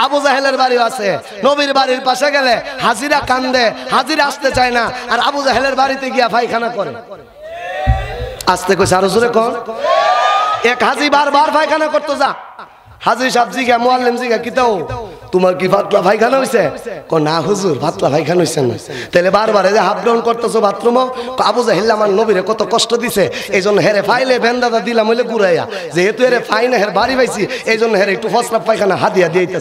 আবু জাহেলের বাড়িও আছে। নবীর বাড়ির পাশে গেলে হাজিরা কান্দে, হাজিরা আসতে চায় না, আর আবু জাহেলের বাড়িতে গিয়া পায়খানা করে। আস্তে কইছে আরো জোরে কোন। এক হাজি বারবার পায়খানা করতে যা, হাজি সাহেব জিগা মুআল্লিম জিগা কিতাও তোমার কি পাতলা পায়খানা হইছে? ক না হুজুর পাতলা পায়খানা হইছে না। তাহলে বারবার যে হাফ ডাউন করতেছো বাথরুমও। আবু জাহেল আমার নবীরে কত কষ্ট দিছে, এই জন্য হেরে ফাইলে বেন্দাদা দিলাম হইলে ঘুরাইয়া, যেহেতু হেরে ফাই না হের বাড়ি পাইছি, এই জন্য হেরে একটু ফসলা পায়খানা হাদিয়া দিয়েছে।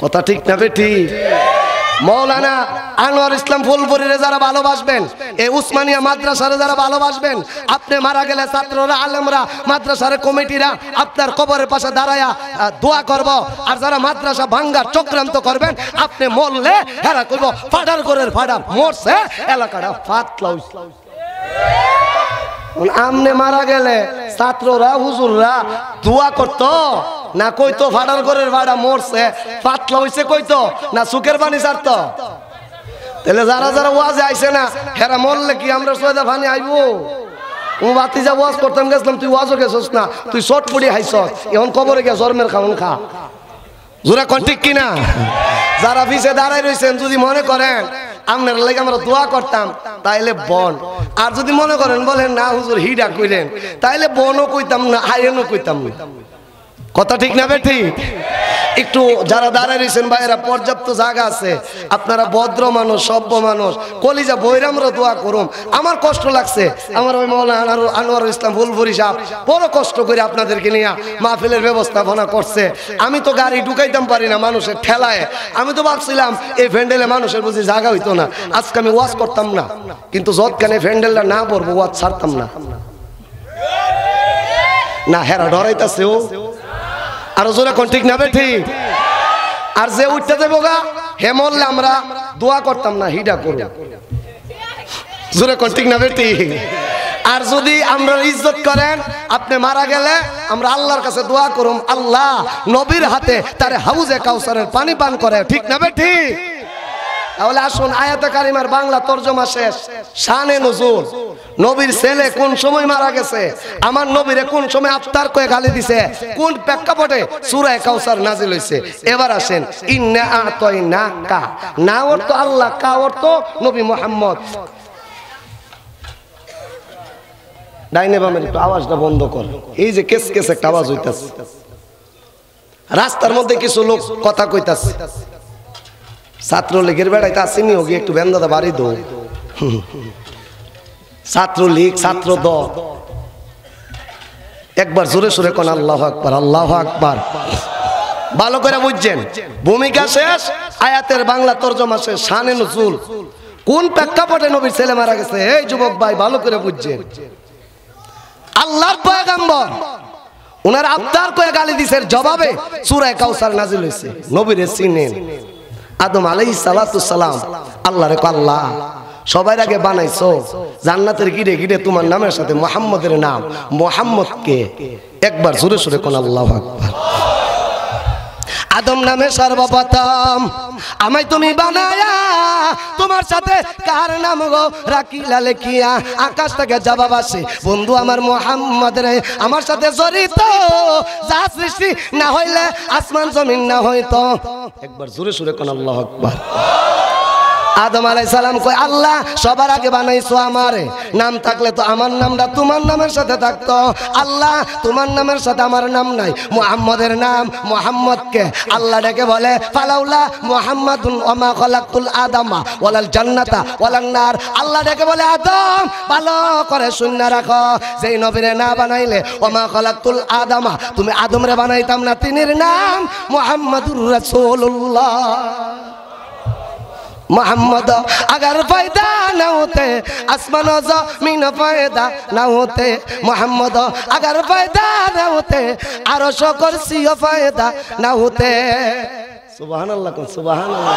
কথা ঠিক না বেটি? মৌলানা আনোয়ার ইসলাম ফুলপুরিরে যারা ভালোবাসবেন, এই উসমানিয়া মাদ্রাসারে যারা ভালোবাসবেন, আপনি মারা গেলে ছাত্ররা আলেমরা মাদ্রাসার কমিটিরা আপনার কবরের পাশে দাঁড়ায়া দোয়া করব। আর যারা মাদ্রাসা ভাঙ্গার চক্রান্ত করবেন, আপনি মরলে হেরা করবো ফাটার করের ফাটা মরছে এলাকাটা ফাতলা। আমনে মারা গেলে ছাত্ররা হুজুররা দোয়া করতো না, কইতো ফাটার ঘরের ভাড়া মরছে পাতলা হইছে কইতো না, সুখের পানি ছাড়তো। তাহলে যারা যারা ওয়াজে আইছে না হেরা মরলে কি আমরা সয়দা পানি আইবো? ও বাতিজা ওয়াজ করতাম গেছিলাম, তুই ওয়াজও গেছস না, তুই চটপটি হাইছস, এখন কবরে গিয়া জন্মের খাওন খা। জোরা কোন ঠিক কিনা? যারা পিছে দাঁড়াই রয়েছেন যদি মনে করেন আপনার লাগে আমরা দোয়া করতাম তাইলে বন। আর যদি মনে করেন বলেন না হুজুর হিডা কইলেন তাইলে বনও কইতাম না আইনও কইতাম না। কথা ঠিক না ঠিক? একটু যারা দাঁড়ায় রয়েছেন ভাইয়েরা পর্যাপ্ত জায়গা আছে, আপনারা ভদ্র মানুষ সভ্য মানুষ কলিজা বৈরামরা দোয়া করুন। আমার কষ্ট লাগছে, আমার ওই মৌলানা আনোয়ারুল ইসলাম ফুলপুরি সাহেব বড় কষ্ট করে আপনাদেরকে নিয়ে মাহফিলের ব্যবস্থাপনা করছে। আমি তো গাড়ি ঢুকাইতাম পারি না মানুষের ঠেলায়। আমি তো ভাবছিলাম এই ভ্যান্ডেলে মানুষের বুঝি জায়গা হইতো না, আজকে আমি ওয়াজ করতাম না, কিন্তু যতখানে ভ্যান্ডেলটা না পড়বো ওয়াজ ছাড়তাম না। না হেরা ডরাইতাছে ও আরো জোরে কোন ঠিক না ঠিক? আর যে উঠতে দেবো গা হে মরলে আমরা দোয়া করতাম না হিডা করুন। জোরে কোন ঠিক না ঠিক? আর যদি আমরা ইজ্জত করেন আপনি মারা গেলে আমরা আল্লাহর কাছে দোয়া করুম আল্লাহ নবীর হাতে তারে হাউজে কাউসারের পানি পান করে। ঠিক না ঠিক? তাহলে আসুন আয়াতে কারিমার বাংলা তরজমা শেষ। শানে নুজুল, নবীর ছেলে কোন সময় মারা গেছে, আমার নবীরে কোন সময় আফতার কয়ে গালি দিছে, কোন প্রেক্ষাপটে সূরা কাউসার নাজিল হইছে। এবার আসেন ইন্না আতাইনাকা, না অর্থ আল্লাহ, কা অর্থ নবী মুহাম্মদ। ডাইনে বামে একটু আওয়াজটা বন্ধ কর, এই যে কেস কেস একটা আওয়াজ হইতাছে, রাস্তার মধ্যে কিছু লোক কথা কইতাছে। ছাত্রলীগের বেড়াইতে আসেনি হোক একটু বেন্দাদা বাড়ি দো। ছাত্রলীগ ছাত্র দল একবার জোরে সোরে কোন আল্লাহু আকবার, আল্লাহু আকবার। ভালো করে বুঝছেন, ভূমিকা শেষ, আয়াতের বাংলা তরজমা শেষ। শানে নুজুল, কোন প্রেক্ষাপটে নবীর ছেলে মারা গেছে। এই যুবক ভাই ভালো করে বুঝছেন, আল্লাহর পয়গম্বর ওনার আফতার কয়ে গালি দিছে, জবাবে সূরা কাউসার নাজিল হইছে। নবীরে চিনেন আদম আলাইহিস সালাতুস সালাম আল্লাহ রে আল্লাহ সবার আগে বানাইছো জান্নাতের গিরে গিরে তোমার নামের সাথে মুহাম্মদের নাম, মুহাম্মদকে একবার জোরে সোরে কোন আল্লাহু আকবার। আদম নামে সর্বপ্রথম আমায় তুমি বানায়া, তোমার সাথে কার নাম গো রাখিলা লেখিয়া। আকাশ থেকে জবাব আসে বন্ধু আমার মুহাম্মদ রে আমার সাথে জড়িত, যা সৃষ্টি না হইলে আসমান জমিন না হইতো। একবার জোরে সোরে কোন আল্লাহু আকবার। আদম আলাইহিস সালাম কয় আল্লাহ সবার আগে বানাইছো আমারে, নাম থাকলে তো আমার নামটা তোমার নামের সাথে থাকতো। আল্লাহ তোমার নামের সাথে আমার নাম নাই, মুহাম্মদের নাম, মুহাম্মদকে আল্লাহ ডেকে বলে ফালাউলা মুহাম্মাদুন ওয়া মা খালাকতুল আদামা ওয়ালাল জান্নাতা ওয়ালান নার। আল্লাহ ডেকে বলে আদম ভালো করে শুনে রাখো, যেই নবীরে না বানাইলে ওয়া মা খালাকতুল আদামা তুমি আদমরে বানাইতাম না, তিনির নাম মুহাম্মাদুর রাসূলুল্লাহ। मोहम्मद अगर पैदा न होते आसमान ज़मीन पैदा न होते, मोहम्मद अगर पैदा न होते आरश व कुर्सी पैदा न होते। सुभान अल्लाह को सुभान अल्लाह।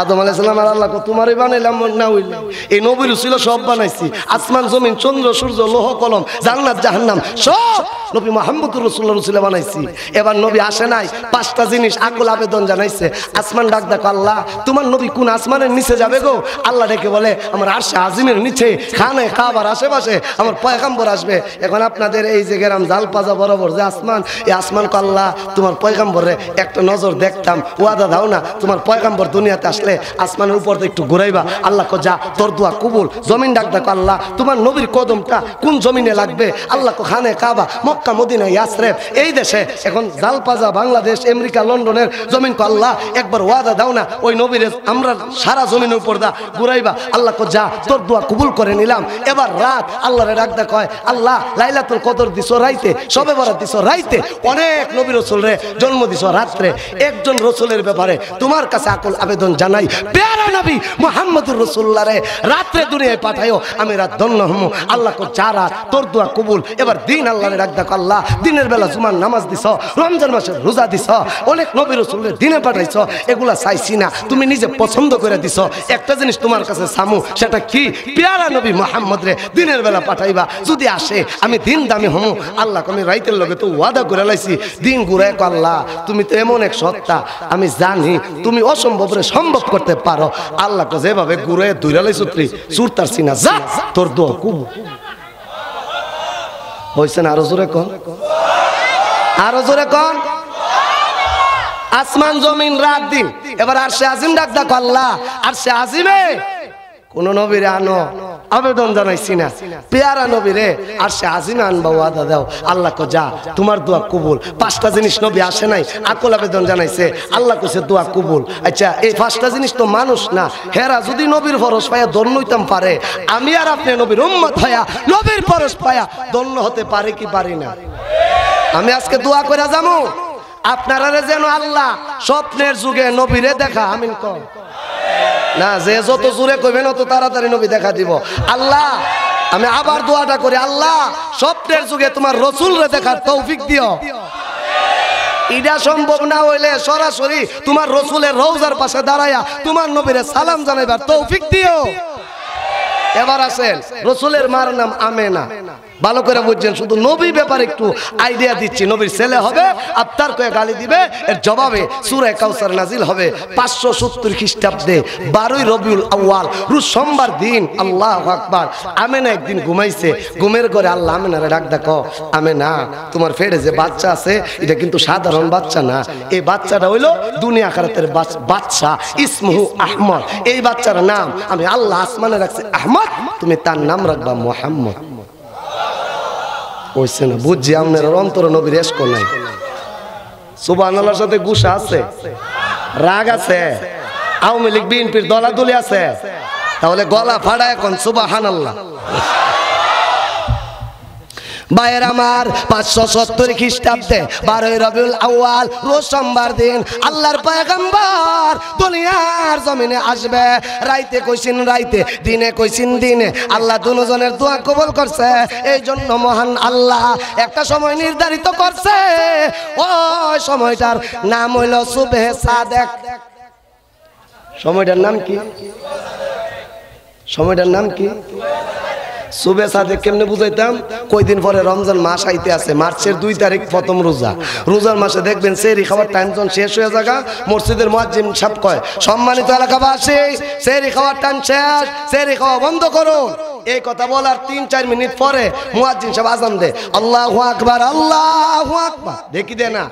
আদম আলাইহিস সালাম আর আল্লাহ তোমারই বানাইলাম না হইলে, এই নবীর ছিল সব বানাইছি, আসমান জমিন চন্দ্র সূর্য লৌহ কলম জান্নাত জাহান্নাম সব নবী মুহাম্মদুর রাসূলুল্লাহ রসুলে বানাইছি। এবার নবী আসে নাই, পাঁচটা জিনিস আকুল আবেদন জানাইছে। আসমান ডাক দেখো আল্লাহ তোমার নবী কোন আসমানের নিচে যাবে গো? আল্লাহ ডেকে বলে আমার আরশে আজিমের নিচে খানে কাবার আশেপাশে আমার পয়গম্বর আসবে। এখন আপনাদের এই যে গ্রাম জালপাজা বরাবর যে আসমান, এই আসমান কো আল্লাহ তোমার পয়গম্বরে একটা নজর দেখতাম, ওয়াদা দাও না তোমার পয়গম্বর দুনিয়াতে আসলে আসমানের উপর একটু ঘুরাইবা। আল্লাহ কো যা তোর দোয়া কবুল। জমিন ডাক দেখো আল্লাহ তোমার নবীর কদমটা কোন জমিনে লাগবে? আল্লাহ কো খানে কাবা মক্কা মদিনা ইয়াসরিব এই দেশে। এখন জালপাজা বাংলাদেশ আমেরিকা লন্ডনের জমিন কো আল্লাহ একবার ওয়াদা দাও না ওই নবীর আমরা সারা জমিনের উপর দা ঘুরাইবা। আল্লাহ কো যা তোর দোয়া কবুল করে নিলাম। এবার রাত আল্লাহরে ডাক দেখো আল্লাহ লাইলাতুল কদর দিছো রাইতে, শবে বরাত দিছো রাইতে, অনেক নবী রাসূল রে জন্ম দিছো রাত্রে। একজন রাসূলের ব্যাপারে তোমার কাছে আকুল আবেদন জানাই, প্যারা নবী মুহাম্মদুর রাসূলুল্লাহ রে রাত্রে দুনিয়ায় পাঠাইও, আমি রাত ধন্য হমু। আল্লাহ কো যা রাত তোর দোয়া কবুল। এবার দিন আল্লাহরে ডাক দেখো আল্লাহ দিনের বেলা জুমার নামাজ দিছো, রমজান মাসের রোজা দিছো, অনেক নবী রাসূলের দিনে পাঠাইছো, এগুলা চাইছি না, তুমি নিজে পছন্দ করে দিছো। একটা জিনিস তোমার কাছে সামু, সেটা কি? প্যারা নবী মুহাম্মদ রে দিনের বেলা পাঠাইবা, যদি আসে আমি দিন দামি হমু। আল্লাহ আমি রাইতের লগে তো ওয়াদা করে লাইছি, দিন ঘুরায় কো আল্লাহ তুমি তো এমন এক সত্তা, আমি জানি তুমি অসম্ভব রে সম্ভব করতে পারো। আল্লাহ তো যেভাবে ঘুরে দুইরা লাইছো তুই সুরতার সিনা যা তোর দোয়া কবুল হইছে না? আরো জোরে কোন, আরো জোরে কোন। আসমান জমিন রাত দিন। এবার আরশে আজিম ডাক ডাক আল্লাহ, আরশে আজিমে কোন নবীরে আনো, আবেদন জানাইছি না, পেয়ারা নবীরে আরশে আজিমে আনবা, ওয়াদা দাও। আল্লাহ কো যা, তোমার দোয়া কবুল। 5টা জিনিস নবী আসে নাই, আকুল আবেদন জানাইছে, আল্লাহ কইছে দোয়া কবুল। আচ্ছা এই 5টা জিনিস তো মানুষ না, হেরা যদি নবীর ফরজ পায়া ধন্য হইতাম পারে, আমি আর আপনি নবীর উম্মত হইয়া নবীর ফরজ পায়া ধন্য হতে পারে কি পারি না? আমি আজকে দোয়া করে যাবো আপনারা যেন আল্লাহ স্বপ্নের যুগে নবীরে দেখা, আমিন কর না, যে যত জোরে কইবেন অত তাড়াতাড়ি নবী দেখা দিব। আল্লাহ আমি আবার দোয়াটা করি, আল্লাহ স্বপ্নের যুগে তোমার রাসূলরে দেখার তৌফিক দিও। এটা সম্ভব না হইলে সরাসরি তোমার রাসূলের রওজার পাশে দাঁড়ায়া তোমার নবীরে সালাম জানাইবার তৌফিক দিও। এবার আসেন, রাসূলের মার নাম আমেনা, ভালো করে বুঝছেন, শুধু নবী ব্যাপারে একটু আইডিয়া দিচ্ছি। নবীর ছেলে হবে, আফতার কয়ে গালি দিবে, এর জবাবে সূরা কাউসার নাজিল হবে 570 খ্রিস্টাব্দে 12ই রবিউল আউয়াল রোজ সোমবার দিন। আল্লাহু আকবার। আমেনা একদিন ঘুমাইছে, ঘুমের ঘরে আল্লাহ আমেনারে ডাক ডাকো, আমেনা তোমার পেটে যে বাচ্চা আছে এটা কিন্তু সাধারণ বাচ্চা না, এই বাচ্চাটা হইলো দুনিয়া আখিরাতের বাচ্চা, ইসমুহু আহমদ। এই বাচ্চার নাম আমি আল্লাহ আসমানে রাখছি আহমদ, তুমি তার নাম রাখবা মুহাম্মদ। ওইছে না, বুঝছি আপনার অন্তর নবীর এশক নাই। সুবহানাল্লাহর সাথে গুসা আছে, রাগ আছে, আওয়ামী লীগ বিএনপির দলাদলি আছে, তাহলে গলা ফাড়া এখন সুবহানাল্লাহ। ভাইয়ের আমার 570 খ্রিস্টাব্দে 12ই রবিউল আউয়াল রোজ সোমবার দিন আল্লাহর পয়গম্বর দুনিয়ার জমিনে আসবে। রাইতে কইছেন রাইতে, দিনে কইছেন দিনে, আল্লাহ দুজনের দোয়া কবুল করছে। এই জন্য মহান আল্লাহ একটা সময় নির্ধারিত করছে, ওই সময়টার নাম হইল সুবহে সাদেক। সময়টার নাম কি? সময়টার নাম কি? সুবে সাদেক। কেমনে বুঝাইতাম? কয়দিন পরে রমজান মাস আইতে আছে, মার্চের 2 তারিখ প্রথম রোজা। রোজার মাসে দেখবেন সেহরি খাওয়ার টাইম যখন শেষ হয়ে যাগা, মসজিদের মুয়াজ্জিন সাহেব কয়, সম্মানিত এলাকাবাসী সেহরি খাওয়ার টাইম শেষ, সেহরি খাওয়া বন্ধ করুন। এই কথা বলার 3-4 মিনিট পরে মুয়াজ্জিন সাহেব আযান দেয়, আল্লাহু আকবার, আল্লাহু আকবার। দেখি দে না,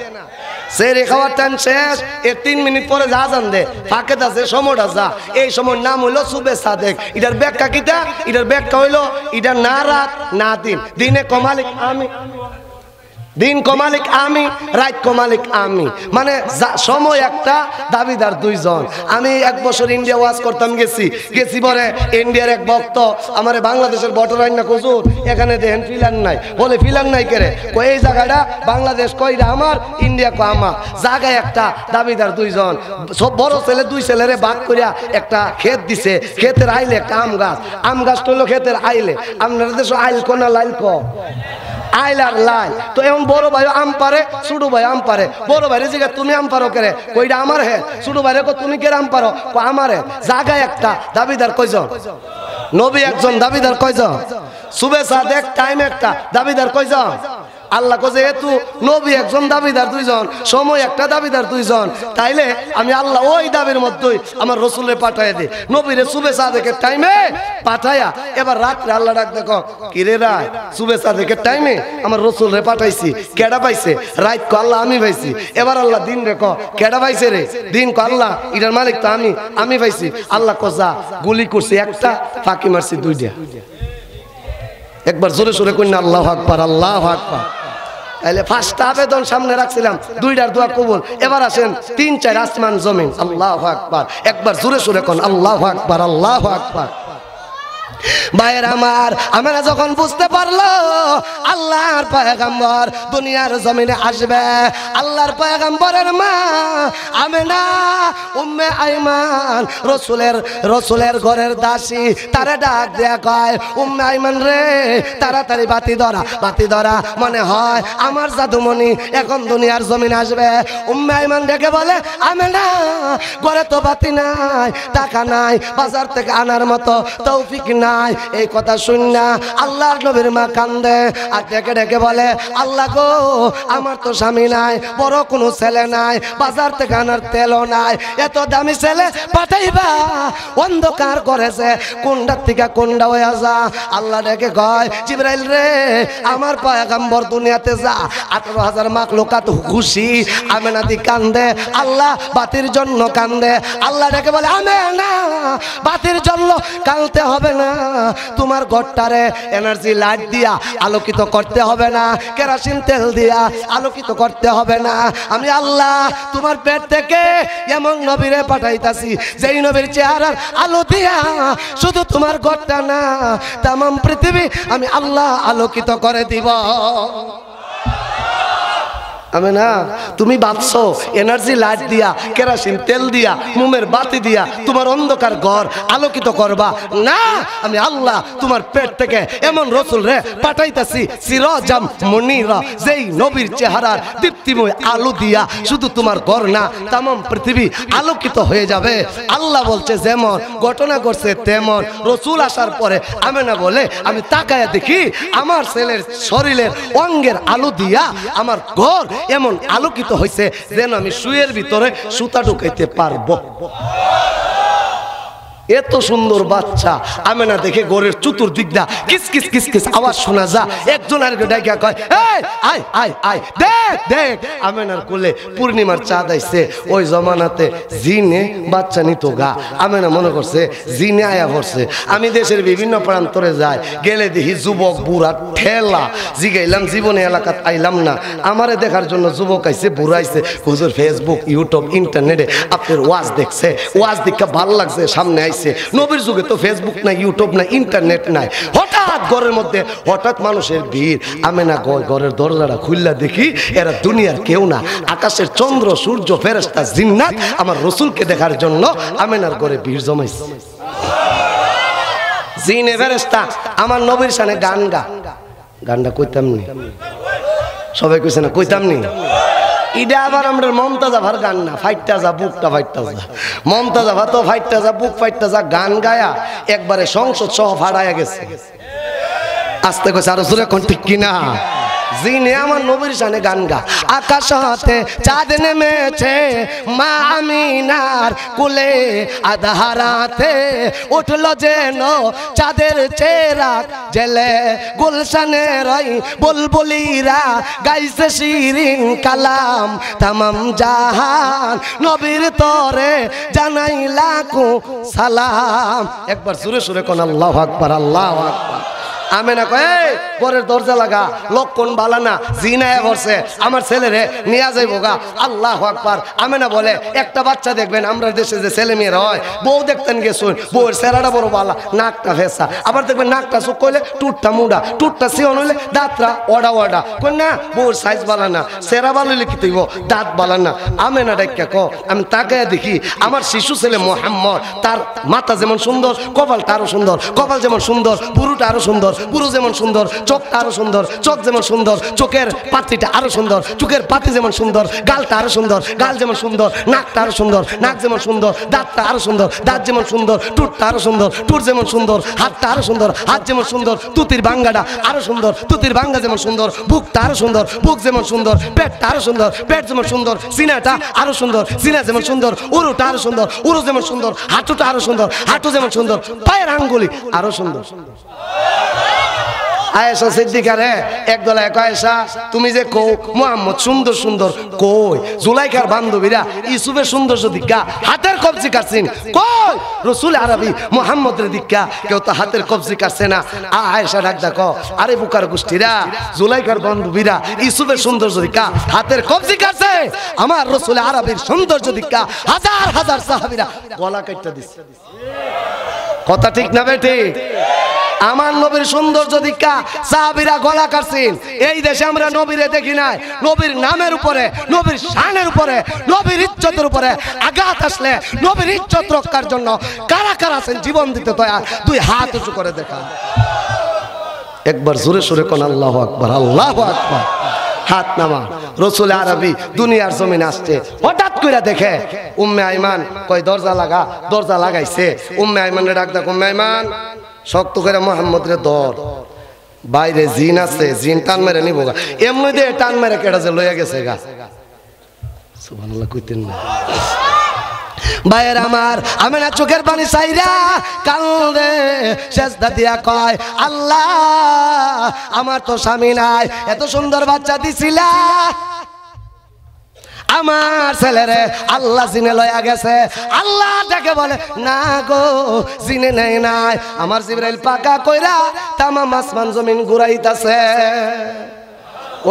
সেহরি খাওয়ার টাইম শেষ, এর 3 মিনিট পরে যা আযান দেয়, ফাঁকে আছে সময়টা যা। এই সময় নাম হইলো সুবে সাদেক। এটার ব্যাখ্যা কিটা? এটার ব্যাখ্যা হইলো এটা না রাত না দিন, দিনে কমালিক আমি, দিন কমালিক আমি, রাত কমালিক আমি, মানে সময় একটা, দাবিদার 2জন। আমি 1 বছর ইন্ডিয়া ওয়াজ করতাম, গেছি পরে ইন্ডিয়ার এক ভক্ত আমারে বাংলাদেশের বর্ডার আইন না হুজুর এখানে দেখেন ফিলার নাই, বলে ফিলার নাই কেরে? কই এই জায়গাটা বাংলাদেশ কইরা আমার, ইন্ডিয়া কো আমার, জায়গায় একটা, দাবিদার 2জন। সব বড় ছেলে 2 ছেলেরে ভাগ করিয়া একটা ক্ষেত দিছে, ক্ষেতের আইলে একটা আম গাছ হইলো ক্ষেতের আইলে। আপনার দেশ আইল কোনা লাইল ক আইল আর লাইল। তো এখন বড় ভাই আম পারে, ছোট ভাই আম পারে। বড় ভাইরে জিজ্ঞাসা তুমি আম পারো কেরে? কইটা আমার হে। ছোট ভাইরে কো তুমি কেরে আম পারো? কো আমার হে। জায়গায় একটা, দাবিদার কয়জন? নবী একজন, দাবিদার কয়জন? সুবে সাদেক টাইম একটা, দাবিদার কয়জন? আল্লাহ কইছে এতু নবী একজন, দাবিদার 2জন, সময় একটা, দাবিদার 2জন। তাইলে আমি আল্লাহ ওই দাবির মধ্যেই আমার রাসূলের পাঠায় দে, নবীরে সুবে সাদেকের টাইমে পাঠায়া। এবার রাত্রে আল্লাহ ডাক দেখো, কিরে রাত সুবে সাদেকের টাইমে আমার রাসূলরে পাঠাইছি, কেডা পাইছে? রাত কো আল্লাহ আমি পাইছি। এবার আল্লাহ দিন রে কো, কেডা পাইছে রে? দিন কো আল্লাহ, এটার মালিক তো আমি পাইছি। আল্লাহ কো যা, গুলি করছি একটা, ফাঁকি মারছি 2টা। একবার জোরে সোরে কই না আল্লাহু আকবার, আল্লাহু আকবার। তাইলে 5টা আবেদন সামনে রাখছিলাম, 2টার দোয়া কবুল। এবার আসেন 3-4 আসমান জমিন। আল্লাহু আকবার, একবার জোরে সোরে কোন আল্লাহু আকবার, আল্লাহু আকবার। ভাইয়ের আমার, আমরা যখন বুঝতে পারলো আল্লাহর পয়গম্বর দুনিয়ার জমিনে আসবে, আল্লাহর পয়গম্বরের মা আমেনা উম্মে আইমান রসুলের ঘরের দাসী, তারে ডাক দেয়া কয়, উম্মে আইমান রে তাড়াতাড়ি বাতি ধরা, মনে হয় আমার জাদুমণি এখন দুনিয়ার জমিনে আসবে। উম্মে আইমান ডেকে বলে, আমেনা ঘরে তো বাতি নাই, টাকা নাই, বাজার থেকে আনার মতো তৌফিক নাই। এই কথা শুন না আল্লাহর নবীর মা কান্দে আর ডেকে ডেকে বলে, আল্লাহ গো আমার তো স্বামী নাই, বড় কোনো ছেলে নাই, বাজার থেকে আনার তেলও নাই, এত দামি ছেলে পাঠাইবা, অন্ধকার করেছে, কোনটার থেকে কোনটা হয়ে যা। আল্লাহ ডেকে কয়, জিবরাইল রে আমার পয়গম্বর দুনিয়াতে যা, 18,000 মাখলুকাত খুশি। আমেনা দি কান্দে, আল্লাহ বাতির জন্য কান্দে। আল্লাহ ডেকে বলে, আমেনা বাতির জন্য কাঁদতে হবে না, তোমার ঘরটারে এনার্জি লাইট দিয়া আলোকিত করতে হবে না, কেরোসিন তেল দিয়া আলোকিত করতে হবে না। আমি আল্লাহ তোমার পেট থেকে এমন নবীরে পাঠাইতাছি যেই নবীর চেহারার আলো দিয়া শুধু তোমার ঘরটা না তাম পৃথিবী আমি আল্লাহ আলোকিত করে দিব। আমি না তুমি ভাবছো এনার্জি লাইট দিয়া কেরোসিন তেল দিয়া মোমের বাতি দিয়া তোমার অন্ধকার ঘর আলোকিত করবা না, আমি আল্লাহ তোমার পেট থেকে এমন রসুল রে পাঠাইতাছি সিরাজাম মুনিরা, যেই নবীর চেহারার দীপ্তিময় আলো দিয়া শুধু তোমার ঘর না তাম পৃথিবী আলোকিত হয়ে যাবে। আল্লাহ বলছে যেমন ঘটনা করছে তেমন। রসুল আসার পরে আমেনা বলে, আমি তাকায়া দেখি আমার ছেলের শরীরের অঙ্গের আলো দিয়া আমার ঘর এমন আলোকিত হয়েছে যেন আমি শুয়ের ভিতরে সুতা ঢুকাইতে পারবো। এত সুন্দর বাচ্চা আমেনা দেখে ঘরের চতুর্দিক দা কিস কিস কিস কিস আওয়াজ শোনা যা। একজন আর ডাইকা কয়, এই আয় আয় আয় দেখ দেখ, আমেনার কোলে পূর্ণিমার চাঁদ আইছে। ওই জমানাতে জিনে বাচ্চা নিত গা। আমেনা মনে করছে জিনে আয়া করছে। আমি দেশের বিভিন্ন প্রান্তরে যাই, গেলে দেখি যুবক বুড়া ঠেলা। জিগাইলাম জীবনে এলাকাত আইলাম না, আমারে দেখার জন্য যুবক আইছে বুড়া আইছে। হুজুর ফেসবুক ইউটিউব ইন্টারনেটে আপনার ওয়াজ দেখছে, ওয়াজ দেখে ভালো লাগছে, সামনে আইছে। নবীর যুগে তো ফেসবুক নাই, ইউটিউব নাই, ইন্টারনেট নাই। হঠাৎ ঘরের মধ্যে হঠাৎ মানুষের ভিড়। আমেনা ঘরের দরজাটা খুললা দেখি এরা দুনিয়ার কেউ না, আকাশের চন্দ্র সূর্য ফেরেশতা জিন্নাত আমার রসুলকে দেখার জন্য আমেনার ঘরে ভিড় জমাইছে। জিনে ফেরেশতা আমার নবীর সামনে গান গা। গানটা কইতাম নি, সবাই কইছে না কইতাম নি। ইডা আবার আমরা মমতাজা ভার গান না, ফাইটটা যা বুকটা ফাইটটা যা, মমতাজা ভা তো ফাইটটা যা বুক ফাইটটা যা গান গায়া একবারে সংসদ সহ ফাড়াইয়া গেছে। আস্তে কইছে আরো জোরে কোন ঠিক কিনা। জিনে আমার নবীর শানে গান গা। আকাশ হতে চাঁদ নেমেছে মা আমিনার কুলে, আধারাতে উঠলো যেন চাঁদের চেরাগ জেলে, গুলশানের ওই বুলবুলিরা গাইছে শিরিন কালাম, তামাম জাহান নবীর তরে জানাই লাখো সালাম। একবার সুরে সুরে কোন আল্লাহু আকবার, আল্লাহু আকবার। আমেনা কয় ঘরের দরজা লাগা, লক্ষণ বালানা জিনায় করছে, আমার ছেলেরে নিয়ে যাইব গা। আল্লাহু আকবার। আমেনা বলে একটা বাচ্চা দেখবেন আমরা দেশে যে ছেলে মেয়েরা হয়, বউ দেখতেন গেছুন, বউয়ের চেহারাটা বড় বালা, নাকটা ফেসা, আবার দেখবেন নাকটা চোখ কইলে টুটটা মুডা, টুটটা সিয়ন হইলে দাঁতরা ওডা ওডা। কই না বউর সাইজ বালানা, চেহারা ভালো হইলে কি তৈব, দাঁত বালানা। আমেনা ডাক্কা ক আমি তাকায় দেখি আমার শিশু ছেলে মোহাম্মদ, তার মাথা যেমন সুন্দর কপালটা আরো সুন্দর, কপাল যেমন সুন্দর পুরুটা আরো সুন্দর, পুরো যেমন সুন্দর, চোখটা আরো সুন্দর, চোখ যেমন সুন্দর, চোখের পাতিটা আরো সুন্দর, চোখের পাতি যেমন সুন্দর, গালটা আরো সুন্দর, গাল যেমন সুন্দর, নাকটা আরো সুন্দর, নাক যেমন সুন্দর, দাঁতটা আরো সুন্দর, দাঁত যেমন সুন্দর, টুটটা আরো সুন্দর, টুট যেমন সুন্দর, হাতটা আরো সুন্দর, হাত যেমন সুন্দর, তুতির বাঙ্গাটা আরো সুন্দর, তুতির বাঙ্গা যেমন সুন্দর, বুকটা আরো সুন্দর, বুক যেমন সুন্দর, পেটটা আরো সুন্দর, পেট যেমন সুন্দর, সিনাটা আরো সুন্দর, সিনা যেমন সুন্দর, উরুটা আরো সুন্দর, উরু যেমন সুন্দর, হাঁটুটা আরো সুন্দর, হাঁটু যেমন সুন্দর, পায়ের আঙ্গুলি আরো সুন্দর। আয়েশা সিদ্দিকা রে একদল এক, আয়েশা তুমি যে কও মুহাম্মদ সুন্দর সুন্দর, কই জুলাইখার বান্ধবীরা ইউসুফের সৌন্দর্য দিকা হাতের কবজি কাটছেন, কই রাসূল আরবি মুহাম্মদের দিকা কেউ তো হাতের কবজি কাটছে না। আয়েশা ডাক দেখো, আরে বুকার গোষ্ঠীরা জুলাইখার বান্ধবীরা ইউসুফের সৌন্দর্য দিকা হাতের কবজি কাটছে, আমার রাসূল আরবির সৌন্দর্য দিকা হাজার হাজার সাহাবীরা গলা কাটতে দিছে। কথা ঠিক না বেটি? আমার নবীর সৌন্দর্য দিকা সাহাবীরা গলা কাটছেন। এই দেশে আমরা নবীরে দেখি নাই। নবীর নামের উপরে, নবীর শানের উপরে, নবীর ইজ্জতের উপরে আঘাত আসলে নবীর ইজ্জত রক্ষার জন্য কারা কারা আছেন জীবন দিতে তয়া দুই হাত উঁচু করে দেখা। একবার জোরে সোরে কোন আল্লাহু আকবার, আল্লাহু আকবার। হাত নামা। রাসূল আরবি দুনিয়ার জমিনে আসছে, হঠাৎ করে দেখে উম্মে আইমান কয় দরজা লাগা, দরজা লাগাইছে। উম্মে আইমানের ডাক দেখ, উম্মে আইমান শক্ত করে মোহাম্মদ রে ধর, বাইরে জিন আছে, জিন টান মেরে নিব গা, এমনি দিয়ে টান মেরে কেটা যে লইয়া গেছে গা। সুবহানাল্লাহ কইতেন না ভাইয়ের আমার, আমি না চোখের পানি চাইরা কান্দে সেজদা দিয়া কয় আল্লাহ আমার তো স্বামী নাই, এত সুন্দর বাচ্চা দিছিলা, আমার ছেলেরে আল্লাহ জিনে লয়া গেছে। আল্লাহ তাকে বলে না গো জিনে নেই নাই, আমার জিবরাইল পাকা কইরা তামাম আসমান জমিন ঘুরাইতাছে।